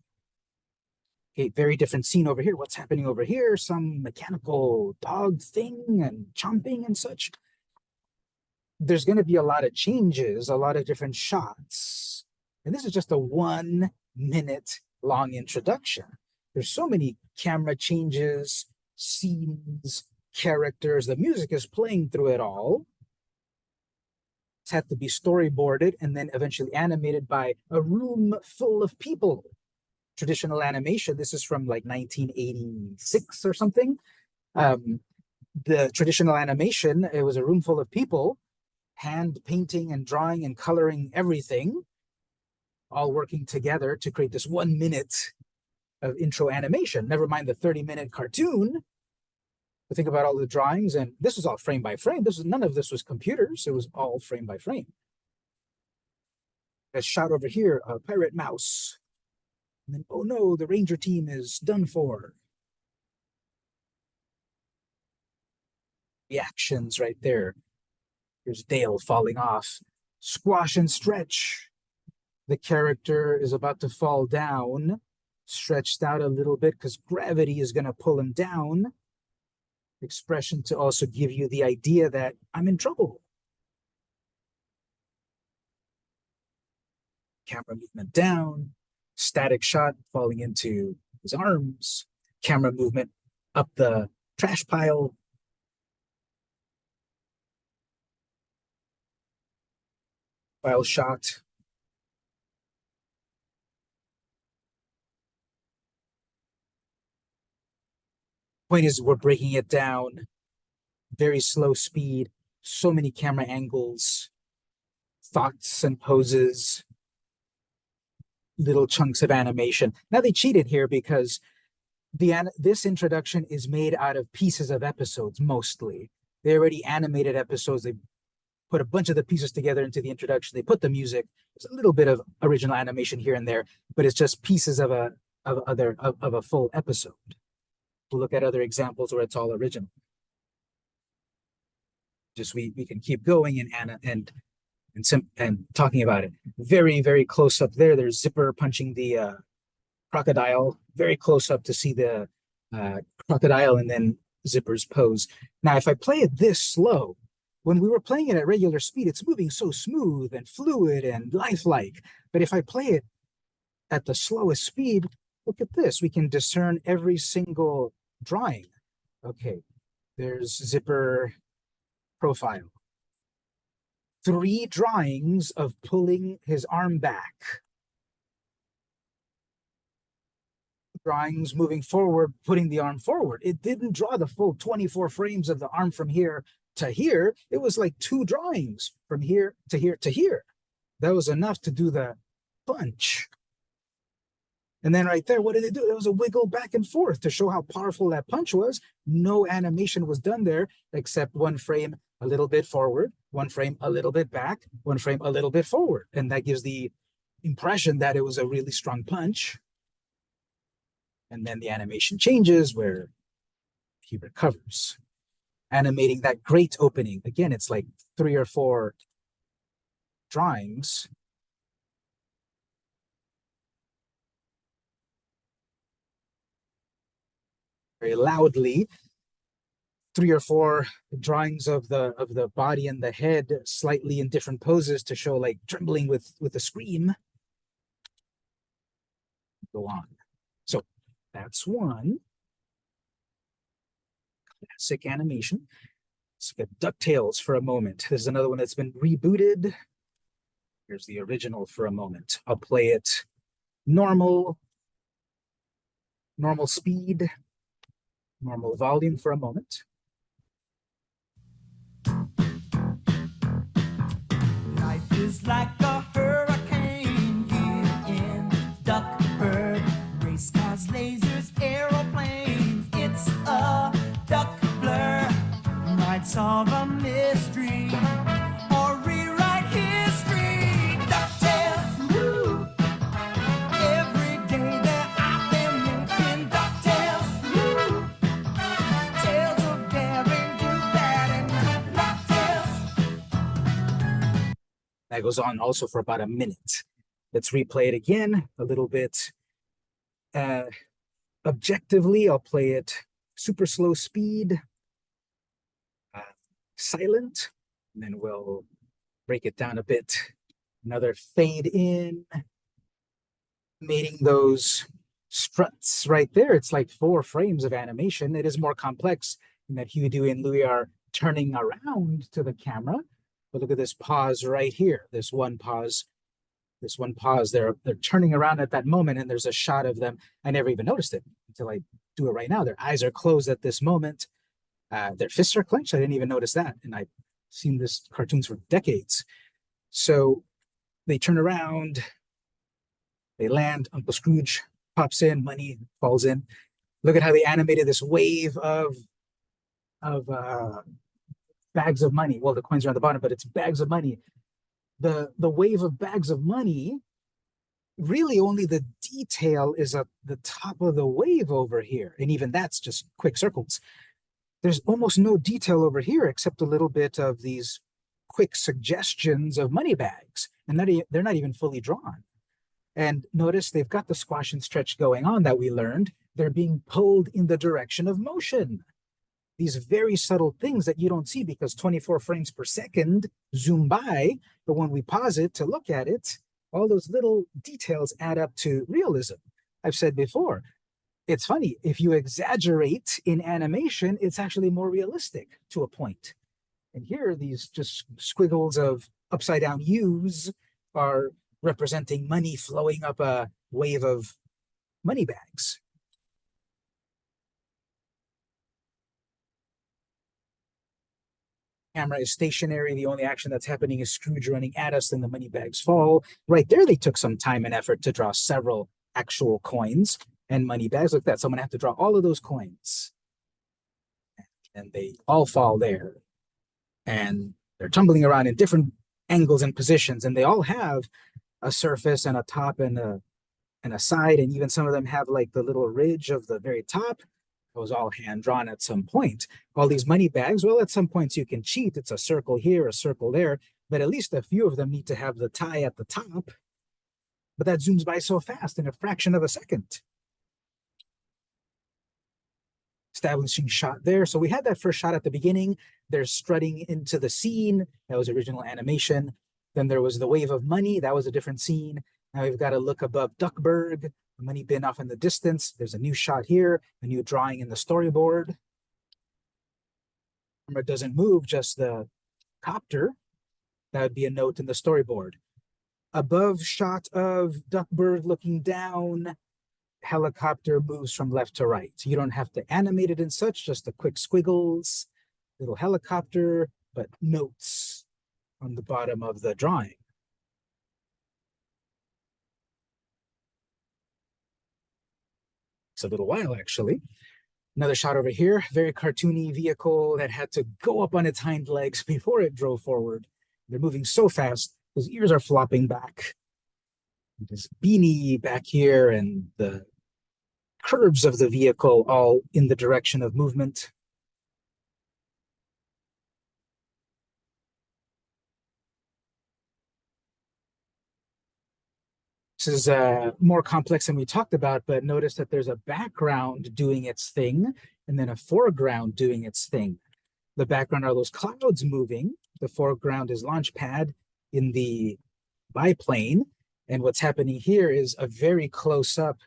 Okay, very different scene over here. What's happening over here? Some mechanical dog thing and chomping and such. There's going to be a lot of changes, a lot of different shots. And this is just a 1 minute long introduction. There's so many camera changes, scenes, characters. The music is playing through it all. It's had to be storyboarded and then eventually animated by a room full of people. Traditional animation, this is from like 1986 or something. The traditional animation, it was a room full of people, hand painting and drawing and coloring everything, all working together to create this 1 minute of intro animation. Never mind the 30-minute cartoon. But think about all the drawings, and this was all frame by frame. None of this was computers. It was all frame by frame. A shot over here, a pirate mouse. And then, oh no, the ranger team is done for. Reactions right there. Here's Dale falling off. Squash and stretch. The character is about to fall down, stretched out a little bit because gravity is going to pull him down. Expression to also give you the idea that I'm in trouble. Camera movement down, static shot falling into his arms, camera movement up the trash pile. Pile shot. Point is, we're breaking it down. Very slow speed, so many camera angles, thoughts and poses, little chunks of animation. Now they cheated here because this introduction is made out of pieces of episodes mostly. They already animated episodes. They put a bunch of the pieces together into the introduction. They put the music. There's a little bit of original animation here and there, but it's just pieces of a full episode. We'll look at other examples where it's all original. Just we can keep going and talking about it. Very, very close up there. There's Zipper punching the crocodile. Very close up to see the crocodile and then Zipper's pose. Now, if I play it this slow, when we were playing it at regular speed, it's moving so smooth and fluid and lifelike. But if I play it at the slowest speed, look at this. We can discern every single drawing. Okay, there's Zipper profile. 3 drawings of pulling his arm back. Drawings moving forward, putting the arm forward. It didn't draw the full 24 frames of the arm from here to here. It was like 2 drawings from here to here to here. That was enough to do the punch. And then right there, what did they do? There was a wiggle back and forth to show how powerful that punch was. No animation was done there, except 1 frame a little bit forward, 1 frame a little bit back, 1 frame a little bit forward. And that gives the impression that it was a really strong punch. And then the animation changes where he recovers. Animating that great opening. Again, it's like 3 or 4 drawings. Very loudly, 3 or 4 drawings of the body and the head slightly in different poses to show like trembling with a scream. Go on. So that's one. Classic animation. Let's get DuckTales for a moment. There's another one that's been rebooted. Here's the original for a moment. I'll play it normal speed. Normal volume for a moment. Life is like a hurricane here in Duckburg. Race cars, lasers, aeroplanes. It's a duck blur. Might solve a mystery or rewrite history. DuckTales, woo! Every day they're out there making DuckTales, woo! That goes on also for about a minute. Let's replay it again a little bit. Objectively, I'll play it super slow speed, silent, and then we'll break it down a bit. Another fade in, mating those struts right there. It's like 4 frames of animation. It is more complex in that Huey, Dewey, and Louie are turning around to the camera. But look at this pause right here. This one pause. They're turning around at that moment, and there's a shot of them. I never even noticed it until I do it right now. Their eyes are closed at this moment. Their fists are clenched. I didn't even notice that. And I've seen this cartoons for decades. So they turn around, they land, Uncle Scrooge pops in, money falls in. Look at how they animated this wave of bags of money. Well, the coins are on the bottom, but it's bags of money. The wave of bags of money, really only the detail is at the top of the wave over here. And even that's just quick circles. There's almost no detail over here except a little bit of these quick suggestions of money bags. And they're not even fully drawn. And notice they've got the squash and stretch going on that we learned. They're being pulled in the direction of motion. These very subtle things that you don't see because 24 frames per second zoom by, but when we pause it to look at it, all those little details add up to realism. I've said before, it's funny, if you exaggerate in animation, it's actually more realistic to a point. And here, these just squiggles of upside down U's are representing money flowing up a wave of money bags. Camera is stationary. The only action that's happening is Scrooge running at us, and the money bags fall. Right there, they took some time and effort to draw several actual coins and money bags. Look at that. Someone have to draw all of those coins. And they all fall there. And they're tumbling around in different angles and positions, and they all have a surface and a top and a side, and even some of them have like the little ridge of the very top. It was all hand-drawn at some point. All these money bags, well, at some points you can cheat. It's a circle here, a circle there, but at least a few of them need to have the tie at the top. But that zooms by so fast in a fraction of a second. Establishing shot there. So we had that first shot at the beginning. They're strutting into the scene. That was original animation. Then there was the wave of money. That was a different scene. Now we've got to look above Duckburg, the money bin off in the distance. There's a new shot here, a new drawing in the storyboard. Camera doesn't move, just the copter. That would be a note in the storyboard. Above shot of Duckburg looking down, helicopter moves from left to right. You don't have to animate it and such, just the quick squiggles, little helicopter, but notes on the bottom of the drawing. It's a little while, actually. Another shot over here, very cartoony vehicle that had to go up on its hind legs before it drove forward. They're moving so fast, his ears are flopping back. His beanie back here and the curves of the vehicle all in the direction of movement. This is more complex than we talked about, but notice that there's a background doing its thing and then a foreground doing its thing. The background are those clouds moving. The foreground is Launchpad in the biplane. And what's happening here is a very close-up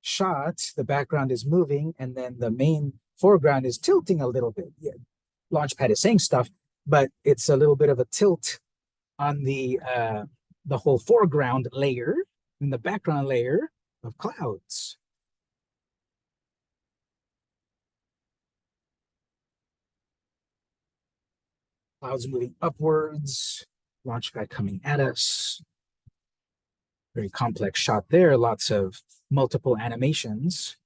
shot. The background is moving, and then the main foreground is tilting a little bit. Yeah, Launchpad is saying stuff, but it's a little bit of a tilt on the whole foreground layer and the background layer of clouds. Clouds moving upwards, Launchpad coming at us. Very complex shot there, lots of multiple animations.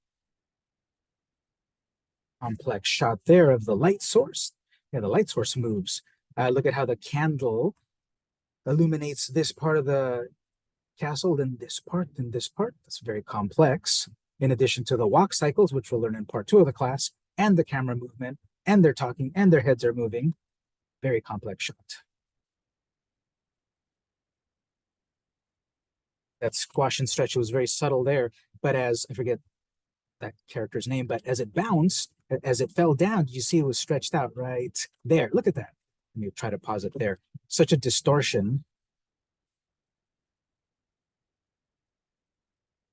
Complex shot there of the light source. Yeah, the light source moves. Look at how the candle illuminates this part of the castle, then this part, then this part. That's very complex. In addition to the walk cycles, which we'll learn in part 2 of the class, and the camera movement, and they're talking, and their heads are moving. Very complex shot. That squash and stretch was very subtle there. But as I forget that character's name, but as it bounced, as it fell down, you see it was stretched out right there. Look at that. Let me try to pause it there. Such a distortion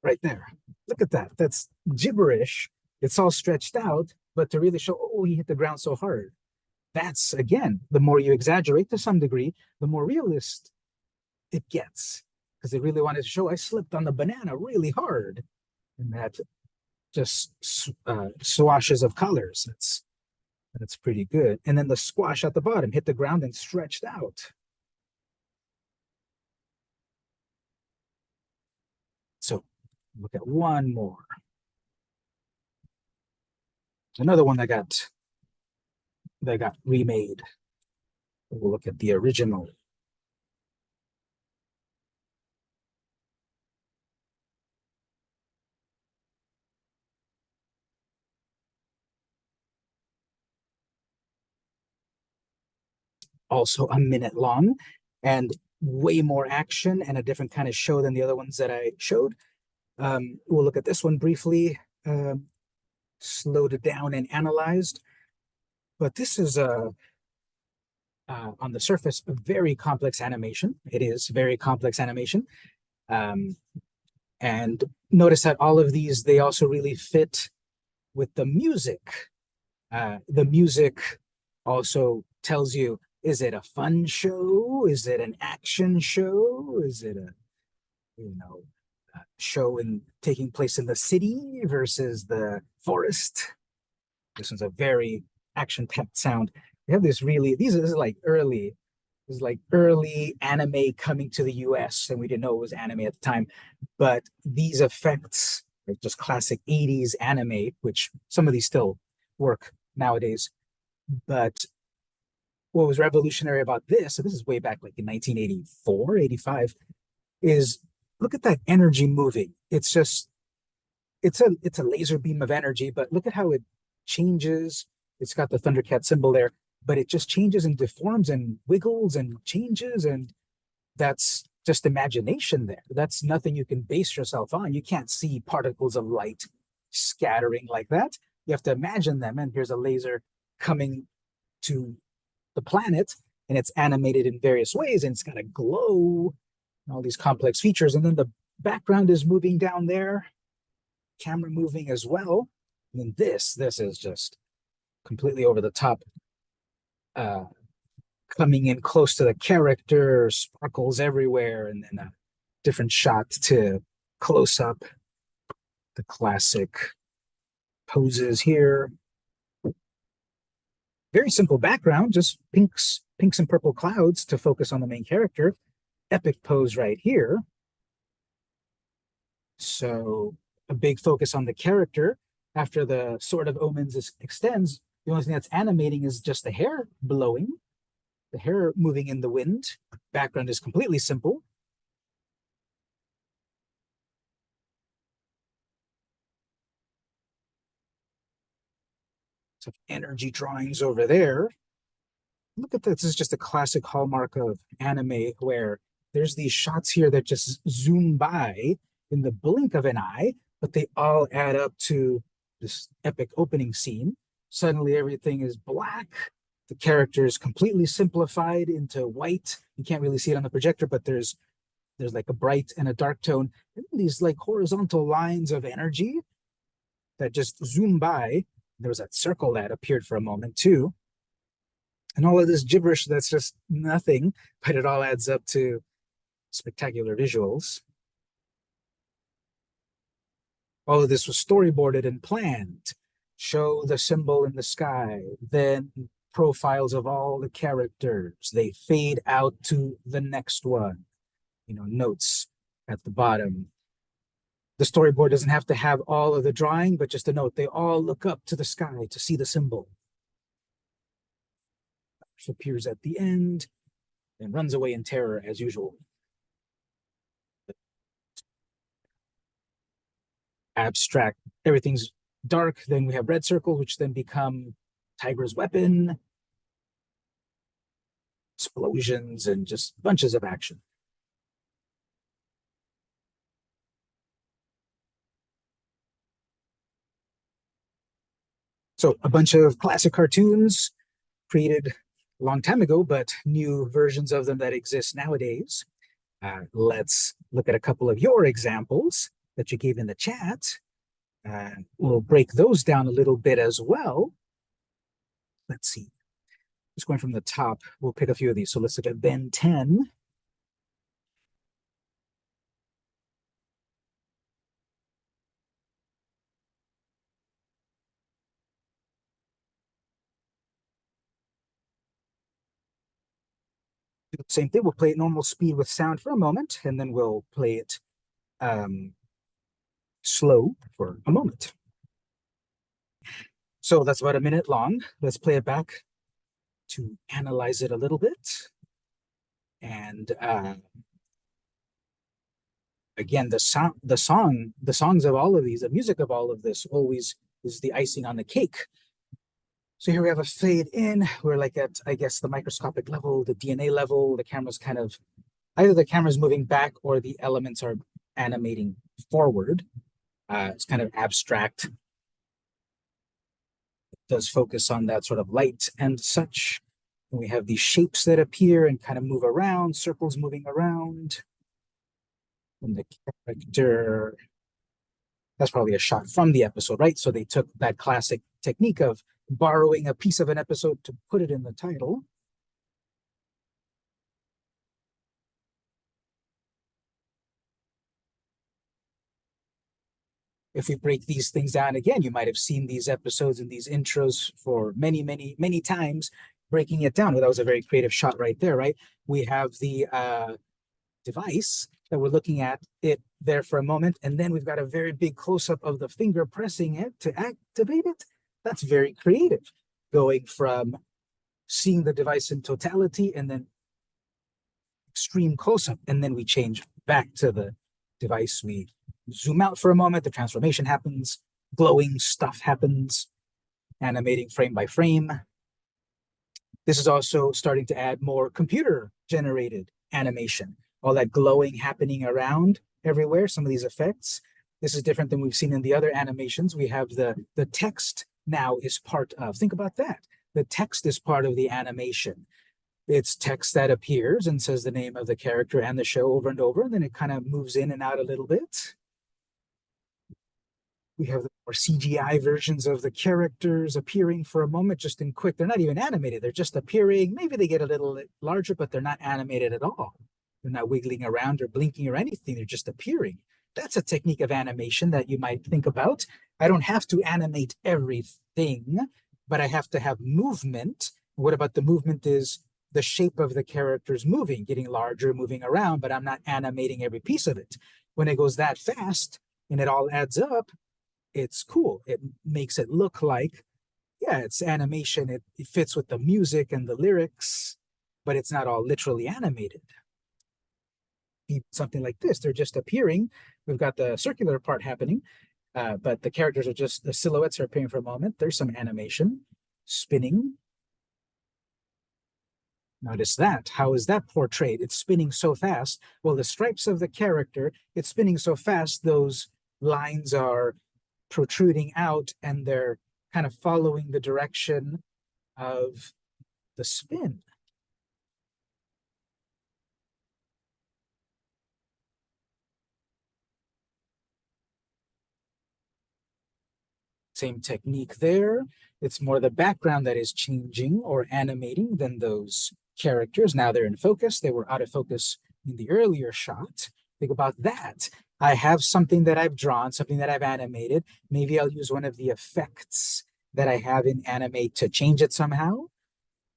right there. Look at that. That's gibberish. It's all stretched out, but to really show, oh, he hit the ground so hard. That's again, the more you exaggerate to some degree, the more realist it gets. Because they really wanted to show I slipped on the banana really hard. And that just swashes of colors. That's pretty good. And then the squash at the bottom hit the ground and stretched out. So look at one more. Another one that got remade. We'll look at the original. Also a minute long and way more action and a different kind of show than the other ones that I showed. We'll look at this one briefly, slowed it down and analyzed. But this is on the surface, a very complex animation. It is very complex animation. And notice that all of these, they also really fit with the music. The music also tells you, is it a fun show? Is it an action show? Is it a, show taking place in the city versus the forest? This one's a very action-packed sound. We have this really, this is like early anime coming to the US, and we didn't know it was anime at the time. But these effects are just classic 80s anime, which some of these still work nowadays. But what was revolutionary about this, so this is way back like in 1984, 85, is look at that energy moving. It's just, it's a laser beam of energy, but look at how it changes. It's got the Thundercat symbol there, but it just changes and deforms and wiggles and changes, and that's just imagination there. That's nothing you can base yourself on. You can't see particles of light scattering like that. You have to imagine them, and here's a laser coming to the planet, and it's animated in various ways, and it's got a glow, and all these complex features, and then the background is moving down there, camera moving as well. And then this is just completely over the top, coming in close to the character, sparkles everywhere, and then a different shot to close up, the classic poses here. Very simple background, just pinks and purple clouds to focus on the main character. Epic pose right here. So a big focus on the character. After the Sword of Omens extends, the only thing that's animating is just the hair blowing, the hair moving in the wind. Background is completely simple. Some energy drawings over there. Look at this. This is just a classic hallmark of anime where there's these shots here that just zoom by in the blink of an eye, but they all add up to this epic opening scene. Suddenly everything is black. The character is completely simplified into white. You can't really see it on the projector, but there's like a bright and a dark tone, and these like horizontal lines of energy that just zoom by. There was that circle that appeared for a moment too. And all of this gibberish that's just nothing, but it all adds up to spectacular visuals. All of this was storyboarded and planned. Show the symbol in the sky, then profiles of all the characters. They fade out to the next one. Notes at the bottom. The storyboard doesn't have to have all of the drawing, but just a note. They all look up to the sky to see the symbol. It appears at the end and runs away in terror as usual. Abstract, everything's dark. Then we have red circles, which then become Tiger's weapon, explosions, and just bunches of action. So a bunch of classic cartoons created a long time ago, but new versions of them that exist nowadays. Let's look at a couple of your examples that you gave in the chat. We'll break those down a little bit as well. Let's see. Just going from the top, we'll pick a few of these. So let's look at Ben 10. Do the same thing. We'll play it normal speed with sound for a moment, and then we'll play it slow for a moment. So that's about a minute long. Let's play it back to analyze it a little bit. And again, the songs of all of these, the music of all of this always is the icing on the cake. So here we have a fade in. We're like at, I guess, the microscopic level, the DNA level. The camera's kind of, either the camera's moving back or the elements are animating forward. It's kind of abstract. It does focus on that sort of light and such. And we have these shapes that appear and kind of move around, circles moving around. And the character, that's probably a shot from the episode, right? So they took that classic technique of borrowing a piece of an episode to put it in the title. If we break these things down again, you might have seen these episodes and these intros for many, many, many times, breaking it down. Well, that was a very creative shot right there, right? We have the device that we're looking at it there for a moment, and then we've got a very big close-up of the finger pressing it to activate it. That's very creative, going from seeing the device in totality and then extreme close-up, and then we change back to the device. We zoom out for a moment, the transformation happens, glowing stuff happens, animating frame by frame. This is also starting to add more computer-generated animation, all that glowing happening around everywhere, some of these effects. This is different than we've seen in the other animations. We have the text now is part of, think about that. The text is part of the animation. It's text that appears and says the name of the character and the show over and over, and then it kind of moves in and out a little bit. We have the more CGI versions of the characters appearing for a moment, just in quick. They're not even animated. They're just appearing. Maybe they get a little larger, but they're not animated at all. They're not wiggling around or blinking or anything. They're just appearing. That's a technique of animation that you might think about. I don't have to animate everything, but I have to have movement. What about the movement is the shape of the characters moving, getting larger, moving around, but I'm not animating every piece of it. When it goes that fast and it all adds up, it's cool. It makes it look like, yeah, it's animation. It fits with the music and the lyrics, but it's not all literally animated. Something like this, they're just appearing. We've got the circular part happening, but the characters are just, the silhouettes are appearing for a moment. There's some animation, spinning. Notice that. How is that portrayed? It's spinning so fast. Well, the stripes of the character, it's spinning so fast, those lines are protruding out and they're kind of following the direction of the spin. Same technique there. It's more the background that is changing or animating than those characters. Now they're in focus. They were out of focus in the earlier shot. Think about that. I have something that I've drawn, something that I've animated. Maybe I'll use one of the effects that I have in Animate to change it somehow.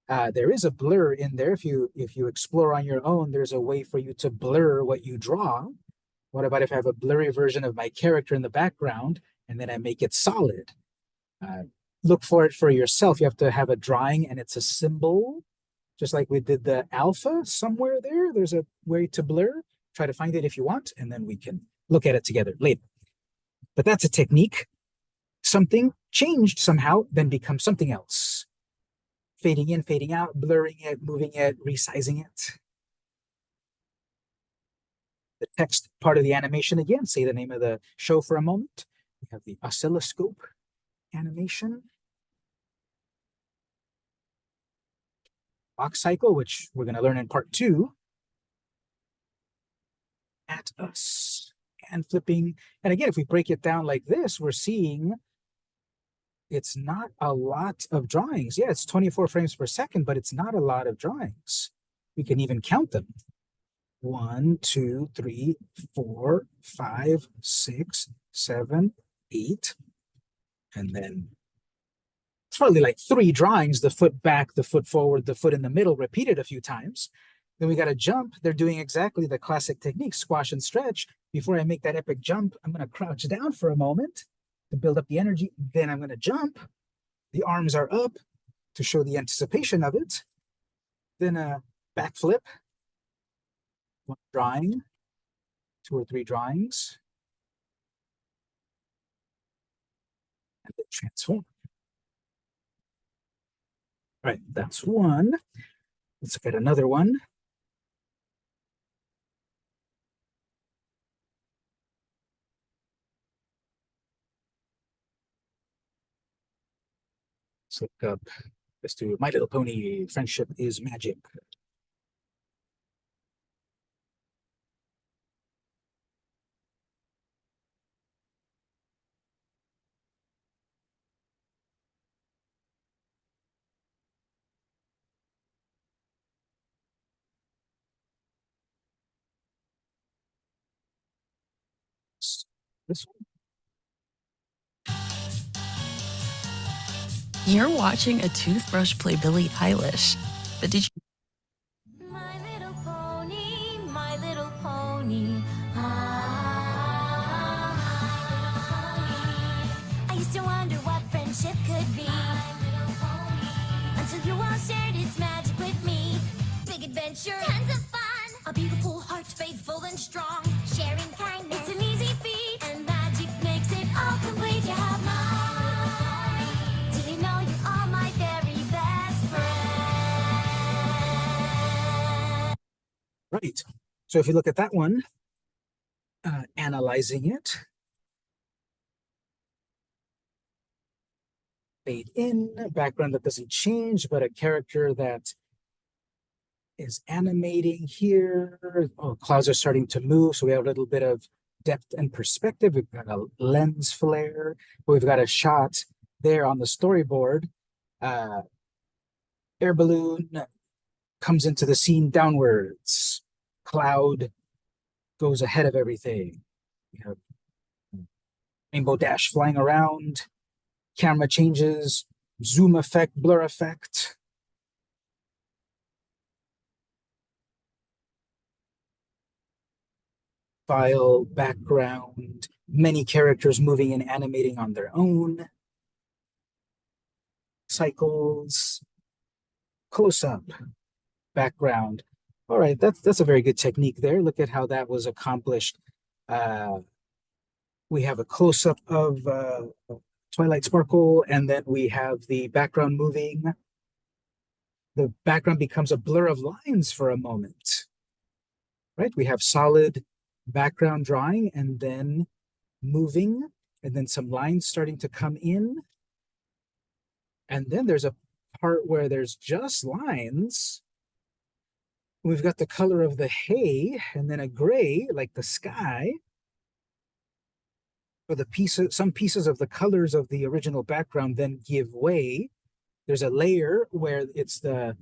There is a blur in there. If you explore on your own, there's a way for you to blur what you draw. What about if I have a blurry version of my character in the background and then I make it solid? Look for it for yourself. You have to have a drawing and it's a symbol, just like we did the alpha somewhere there. There's a way to blur. Try to find it if you want, and then we can look at it together later. But that's a technique. Something changed somehow, then becomes something else. Fading in, fading out, blurring it, moving it, resizing it. The text part of the animation again, say the name of the show for a moment. We have the oscilloscope animation. Clock cycle, which we're going to learn in part 2, at us, and flipping. And again, if we break it down like this, we're seeing it's not a lot of drawings. Yeah, it's 24 frames per second, but it's not a lot of drawings. We can even count them. 1, 2, 3, 4, 5, 6, 7, 8. And then it's probably like 3 drawings, the foot back, the foot forward, the foot in the middle, repeated a few times. Then we got to jump. They're doing exactly the classic technique, squash and stretch. Before I make that epic jump, I'm going to crouch down for a moment to build up the energy. Then I'm going to jump. The arms are up to show the anticipation of it. Then a backflip. 1 drawing, 2 or 3 drawings. And then transform. All right, that's 1. Let's look at another one. Let's look up, let's do My Little Pony, Friendship is Magic. This one. You're watching a toothbrush play Billie Eilish. But did you My little pony, my little pony. Ah, I used to wonder what friendship could be. Until you all shared its magic with me. Big adventure, tons of fun. A beautiful heart, faithful and strong. Sharing kindness, it's an easy feat. And magic makes it all complete. You have mine. Did you know you are my very best friend? Right. So if you look at that one, analyzing it, fade in, a background that doesn't change, but a character that is animating here. Oh, clouds are starting to move, so we have a little bit of depth and perspective. We've got a lens flare. We've got a shot there on the storyboard. Air balloon comes into the scene downwards. Cloud goes ahead of everything. We have Rainbow Dash flying around. Camera changes. Zoom effect, blur effect. File, background, many characters moving and animating on their own. Cycles, close-up, background. All right, that's a very good technique there. Look at how that was accomplished. We have a close-up of Twilight Sparkle, and then we have the background moving. The background becomes a blur of lines for a moment. Right? We have solid background drawing and then moving, and then some lines starting to come in. And then there's a part where there's just lines. We've got the color of the hay and then a gray like the sky. For the pieces, some pieces of the colors of the original background then give way. There's a layer where it's the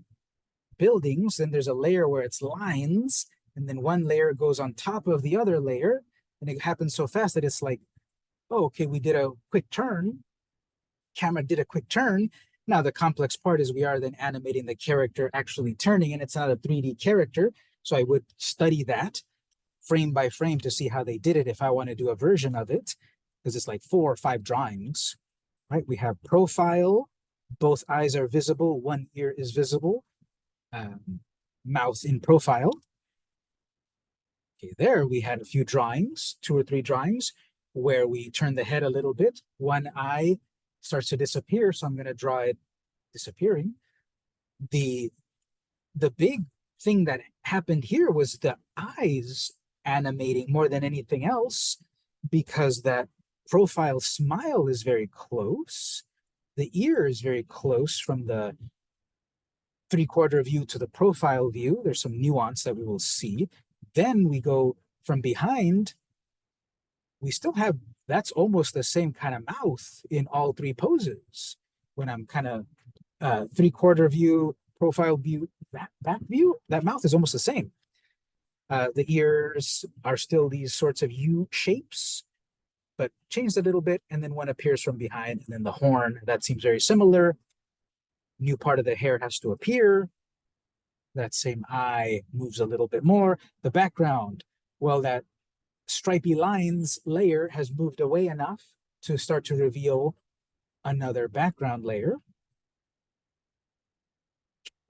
buildings, and there's a layer where it's lines, and then one layer goes on top of the other layer, and it happens so fast that it's like, oh, okay, we did a quick turn. Camera did a quick turn. Now the complex part is we are then animating the character actually turning, and it's not a 3D character. So I would study that frame by frame to see how they did it if I want to do a version of it, because it's like 4 or 5 drawings, right? We have profile, both eyes are visible, one ear is visible, mouth in profile. Okay, there we had a few drawings, 2 or 3 drawings, where we turn the head a little bit. One eye starts to disappear, so I'm going to draw it disappearing. The big thing that happened here was the eyes animating more than anything else, because that profile smile is very close. The ear is very close from the three-quarter view to the profile view. There's some nuance that we will see. Then we go from behind. We still have, that's almost the same kind of mouth in all three poses. When I'm kind of three-quarter view, profile view, back view, that mouth is almost the same. The ears are still these sorts of U shapes, but changed a little bit. And then one appears from behind, and then the horn, that seems very similar. New part of the hair has to appear. That same eye moves a little bit more. The background, well, that stripy lines layer has moved away enough to start to reveal another background layer.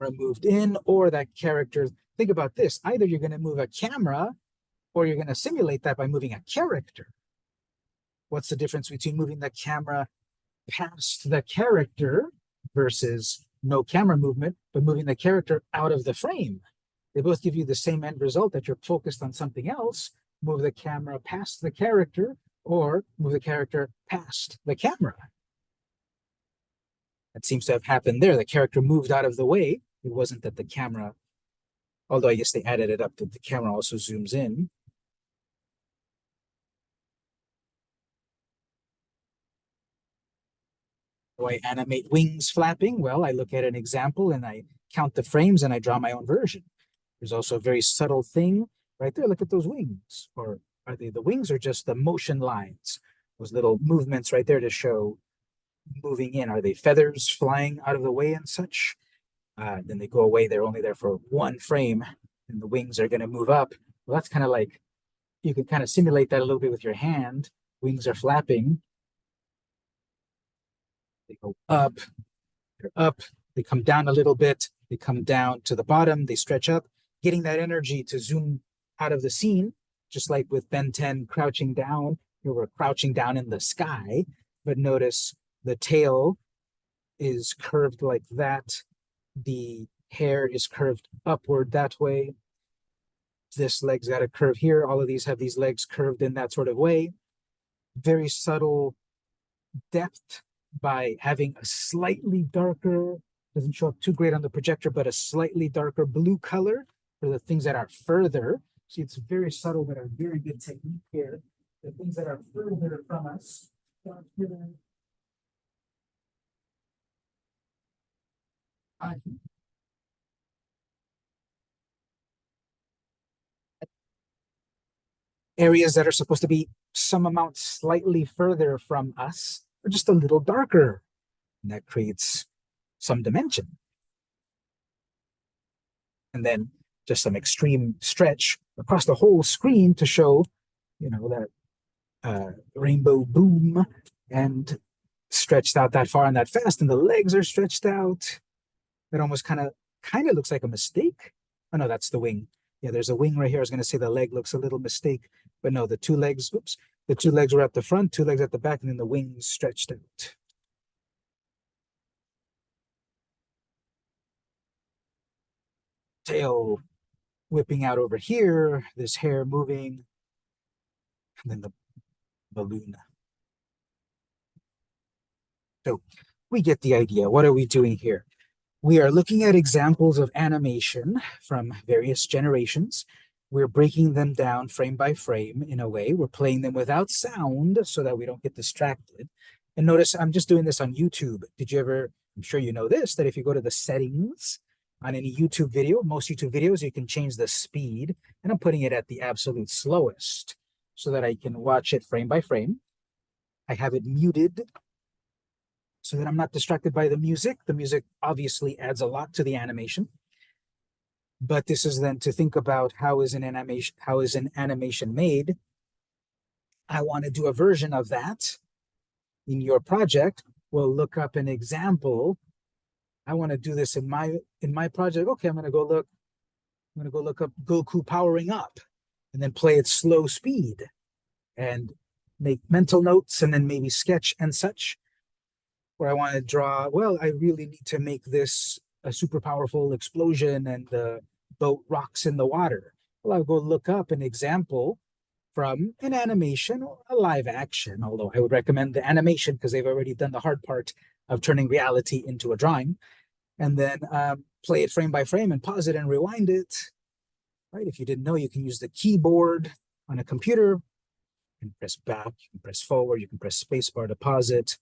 Moved in, or that character, think about this, either you're going to move a camera or you're going to simulate that by moving a character. What's the difference between moving the camera past the character versus no camera movement, but moving the character out of the frame? They both give you the same end result, that you're focused on something else. Move the camera past the character, or move the character past the camera. That seems to have happened there. The character moved out of the way. It wasn't that the camera, although I guess they added it up that the camera also zooms in. Do I animate wings flapping? Well, I look at an example and I count the frames and I draw my own version. There's also a very subtle thing right there. Look at those wings. Or are they the wings or just the motion lines? Those little movements right there to show moving in. Are they feathers flying out of the way and such? Then they go away. They're only there for one frame and the wings are going to move up. Well, that's kind of like, you can kind of simulate that a little bit with your hand. Wings are flapping. They go up, they're up, they come down a little bit, they come down to the bottom, they stretch up, getting that energy to zoom out of the scene, just like with Ben 10 crouching down. We're crouching down in the sky, but notice the tail is curved like that. The hair is curved upward that way. This leg's got a curve here. All of these have these legs curved in that sort of way. Very subtle depth by having a slightly darker, doesn't show up too great on the projector, but a slightly darker blue color for the things that are further. See, it's very subtle, but a very good technique here. The things that are further from us, areas that are supposed to be some amount slightly further from us are just a little darker. And that creates some dimension. And then just some extreme stretch across the whole screen to show, you know, that rainbow boom, and stretched out that far and that fast, and the legs are stretched out. It almost kind of looks like a mistake. Oh no, that's the wing. Yeah, there's a wing right here. I was going to say the leg looks a little mistake, but no, the two legs, oops, the two legs were at the front, two legs at the back, and then the wings stretched out. Tail whipping out over here, this hair moving, and then the balloon. So we get the idea. What are we doing here? We are looking at examples of animation from various generations. We're breaking them down frame by frame in a way. We're playing them without sound so that we don't get distracted. And notice I'm just doing this on YouTube. Did you ever, I'm sure you know this, that if you go to the settings on any YouTube video, most YouTube videos, you can change the speed. And I'm putting it at the absolute slowest so that I can watch it frame by frame. I have it muted so that I'm not distracted by the music. The music obviously adds a lot to the animation. But this is then to think about how is an animation made. I want to do a version of that in your project. We'll look up an example. I want to do this in my project. Okay, I'm going to go look up Goku powering up and then play at slow speed and make mental notes and then maybe sketch and such. Where I want to draw, well, I really need to make this a super powerful explosion and the boat rocks in the water. Well, I'll go look up an example from an animation or a live action, although I would recommend the animation because they've already done the hard part of turning reality into a drawing. And then play it frame by frame and pause it and rewind it. Right? If you didn't know, you can use the keyboard on a computer. You can press back, you can press forward, you can press spacebar to pause it,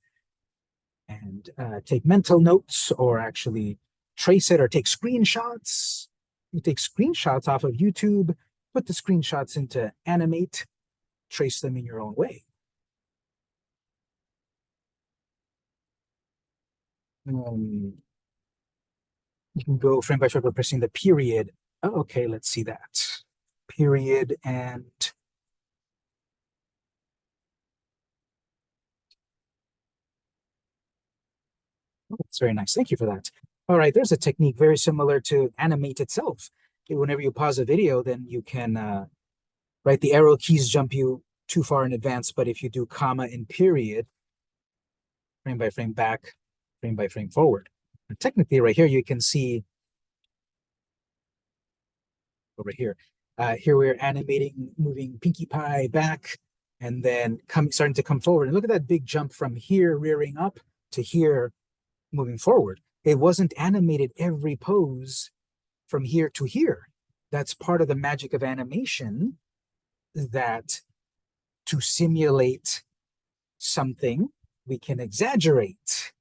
and take mental notes, or actually trace it, or take screenshots. You take screenshots off of YouTube, put the screenshots into Animate, trace them in your own way. You can go frame by frame by pressing the period. Oh, okay, let's see that. Period and oh, that's very nice. Thank you for that. All right, there's a technique very similar to Animate itself. Whenever you pause a video, then you can, right, the arrow keys jump you too far in advance, but if you do comma and period, frame by frame back, frame by frame forward. And technically right here, you can see over here, here we're animating, moving Pinkie Pie back, and then starting to come forward. And look at that big jump from here rearing up to here moving forward. It wasn't animated every pose from here to here. That's part of the magic of animation, that to simulate something, we can exaggerate.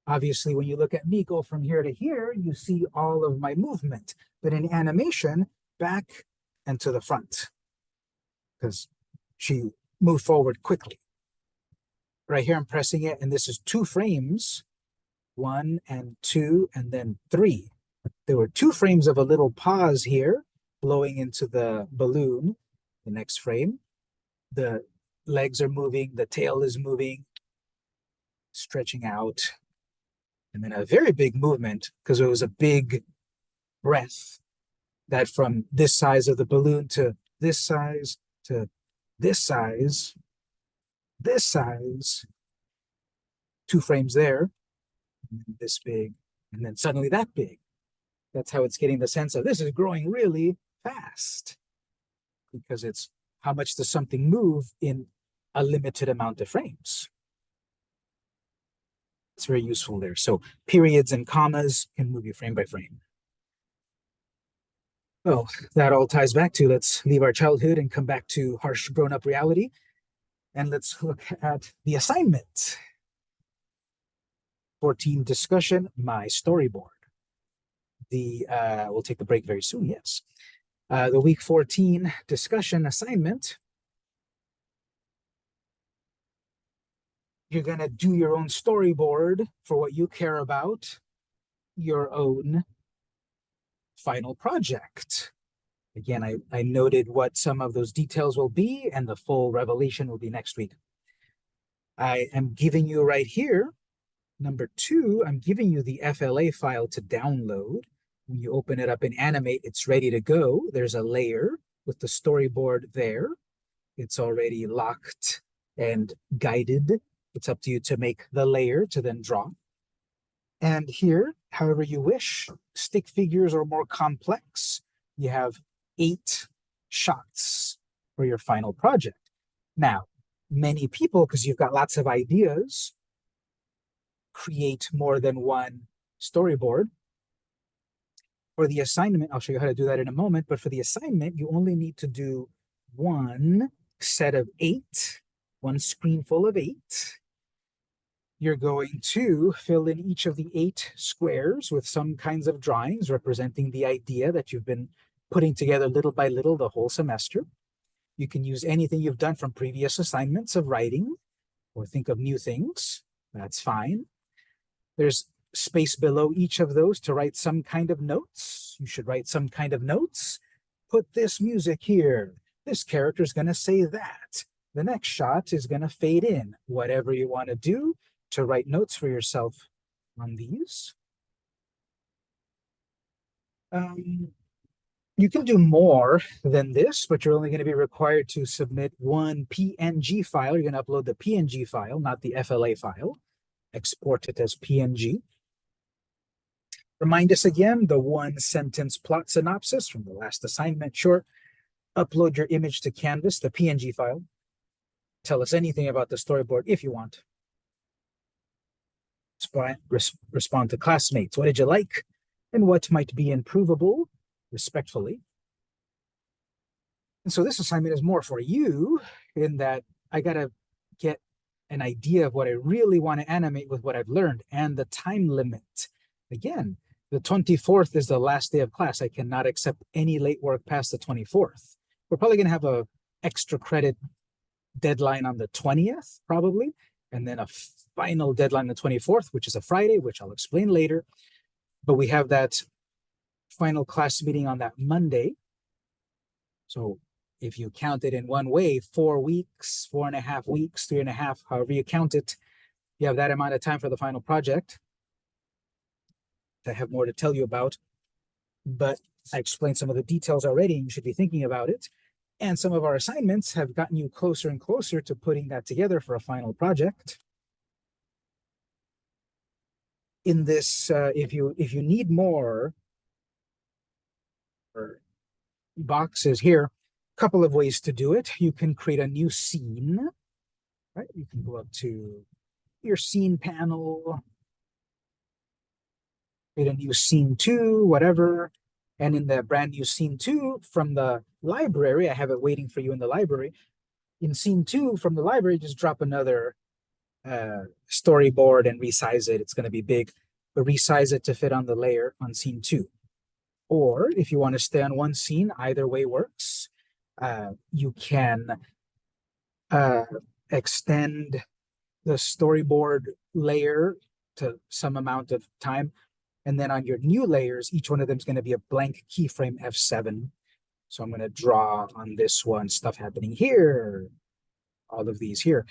Obviously, when you look at me go from here to here, you see all of my movement. But in animation, back and to the front, because she moved forward quickly. Right here, I'm pressing it, and this is 2 frames, 1 and 2, and then 3. There were 2 frames of a little pause here, blowing into the balloon. The next frame, the legs are moving, the tail is moving, stretching out. And then a very big movement, because it was a big breath, that from this size of the balloon to this size, to this size, this size, 2 frames there, and then this big, and then suddenly that big. That's how it's getting the sense of this is growing really fast, because it's how much does something move in a limited amount of frames. It's very useful there. So periods and commas can move you frame by frame. Well, that all ties back to, let's leave our childhood and come back to harsh grown-up reality. And let's look at the assignment. 14 discussion, my storyboard. We'll take the break very soon, yes. The week 14 discussion assignment. You're going to do your own storyboard for what you care about, your own final project. Again, I noted what some of those details will be, and the full revelation will be next week. I am giving you right here, number 2, I'm giving you the FLA file to download. When you open it up in Animate, it's ready to go. There's a layer with the storyboard there. It's already locked and guided. It's up to you to make the layer to then draw. And here, however you wish, stick figures are more complex. You have 8 shots for your final project. Now, many people, because you've got lots of ideas, create more than one storyboard. For the assignment, I'll show you how to do that in a moment, but for the assignment, you only need to do 1 set of 8, 1 screen full of 8. You're going to fill in each of the 8 squares with some kinds of drawings representing the idea that you've been putting together little by little the whole semester. You can use anything you've done from previous assignments of writing, or think of new things. That's fine. There's space below each of those to write some kind of notes. You should write some kind of notes. Put this music here. This character is going to say that. The next shot is going to fade in. Whatever you want to do to write notes for yourself on these. You can do more than this, but you're only going to be required to submit 1 PNG file. You're going to upload the PNG file, not the FLA file. Export it as PNG. Remind us again, the 1-sentence plot synopsis from the last assignment. Sure. Upload your image to Canvas, the PNG file. Tell us anything about the storyboard if you want. Respond to classmates. What did you like? and what might be improvable, respectfully. And so this assignment is more for you in that I got to get an idea of what I really want to animate with what I've learned and the time limit. Again, the 24th is the last day of class. I cannot accept any late work past the 24th. We're probably going to have a extra credit deadline on the 20th, probably, and then a final deadline the 24th, which is a Friday, which I'll explain later. But we have that final class meeting on that Monday. So if you count it in one way, 4 weeks, 4.5 weeks, 3.5, however you count it, you have that amount of time for the final project. I have more to tell you about, but I explained some of the details already, and you should be thinking about it. And some of our assignments have gotten you closer and closer to putting that together for a final project. In this, if you need more boxes here, a couple of ways to do it. You can create a new scene, right? You can go up to your scene panel, create a new scene 2, whatever. And in the brand new scene 2 from the library, I have it waiting for you in the library. In scene 2 from the library, just drop another storyboard and resize it. It's going to be big, but resize it to fit on the layer on scene 2. Or if you want to stay on one scene, either way works. You can extend the storyboard layer to some amount of time. And then on your new layers, each one of them is going to be a blank keyframe F7. So I'm going to draw on this one stuff happening here, all of these here.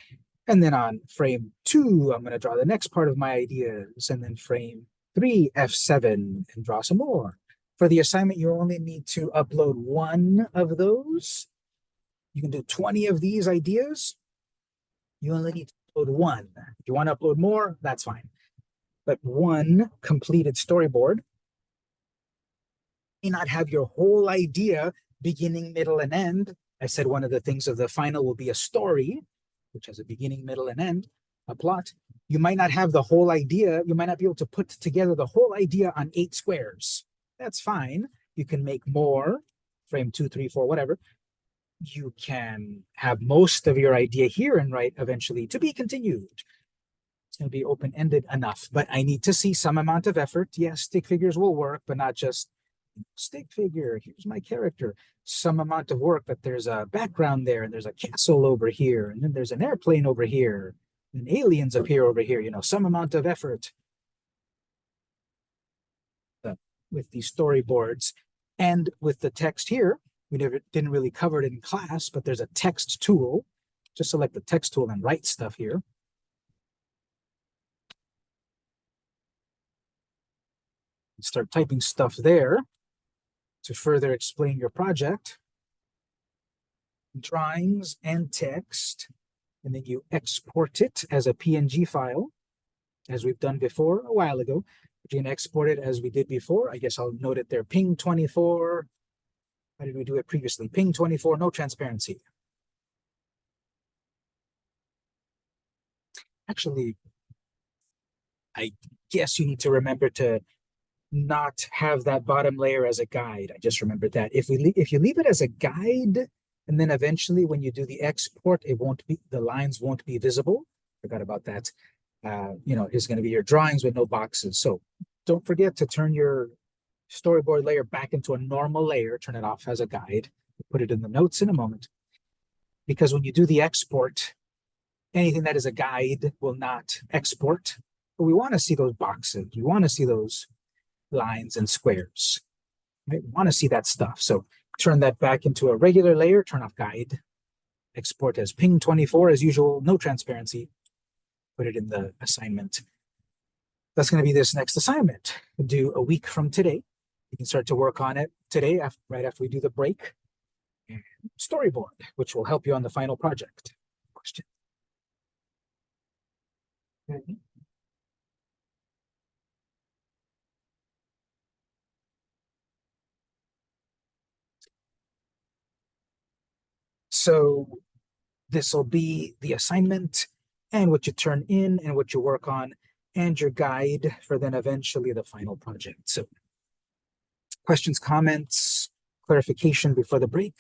And then on frame 2, I'm going to draw the next part of my ideas. And then frame 3, F7, and draw some more. For the assignment, you only need to upload one of those. You can do 20 of these ideas. You only need to upload one. If you want to upload more, that's fine. But one completed storyboard may not have your whole idea beginning, middle, and end. I said one of the things of the final will be a story, which has a beginning, middle, and end, a plot. You might not have the whole idea. You might not be able to put together the whole idea on 8 squares. That's fine. You can make more, frame 2, 3, 4, whatever. You can have most of your idea here and write eventually to be continued. It's going to be open-ended enough, but I need to see some amount of effort. Yes, stick figures will work, but not just stick figure. Here's my character. Some amount of work, but there's a background there, and there's a castle over here, and then there's an airplane over here, and aliens appear over here. You know, some amount of effort with these storyboards. And with the text here, we didn't really cover it in class, but there's a text tool. Just select the text tool and write stuff here. Start typing stuff there to further explain your project. Drawings and text, and then you export it as a PNG file, as we've done before a while ago. You can export it as we did before. I guess I'll note it there, ping 24. How did we do it previously? Ping 24, no transparency. Actually, I guess you need to remember to not have that bottom layer as a guide. I just remembered that. If you leave it as a guide, and then eventually when you do the export, the lines won't be visible. Forgot about that. It's going to be your drawings with no boxes. So don't forget to turn your storyboard layer back into a normal layer. Turn it off as a guide. We'll put it in the notes in a moment. Because when you do the export, anything that is a guide will not export. But we want to see those boxes. We want to see those lines and squares. Right? We want to see that stuff. So turn that back into a regular layer. Turn off guide. Export as ping 24 as usual. No transparency. Put it in the assignment. That's going to be this next assignment. We'll do a week from today. You can start to work on it today, right after we do the break. And storyboard, which will help you on the final project. Question? Okay. So this will be the assignment and what you turn in and what you work on and your guide for then eventually the final project. So Questions, comments, clarification before the break?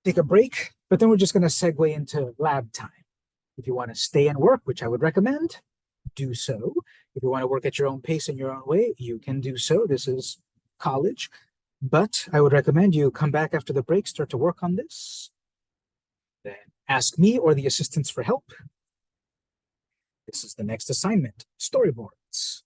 Take a break, but then we're just going to segue into lab time. If you want to stay and work, which I would recommend, do so. If you want to work at your own pace in your own way, you can do so. This is college. But I would recommend you come back after the break, start to work on this. Then ask me or the assistants for help. This is the next assignment, storyboards.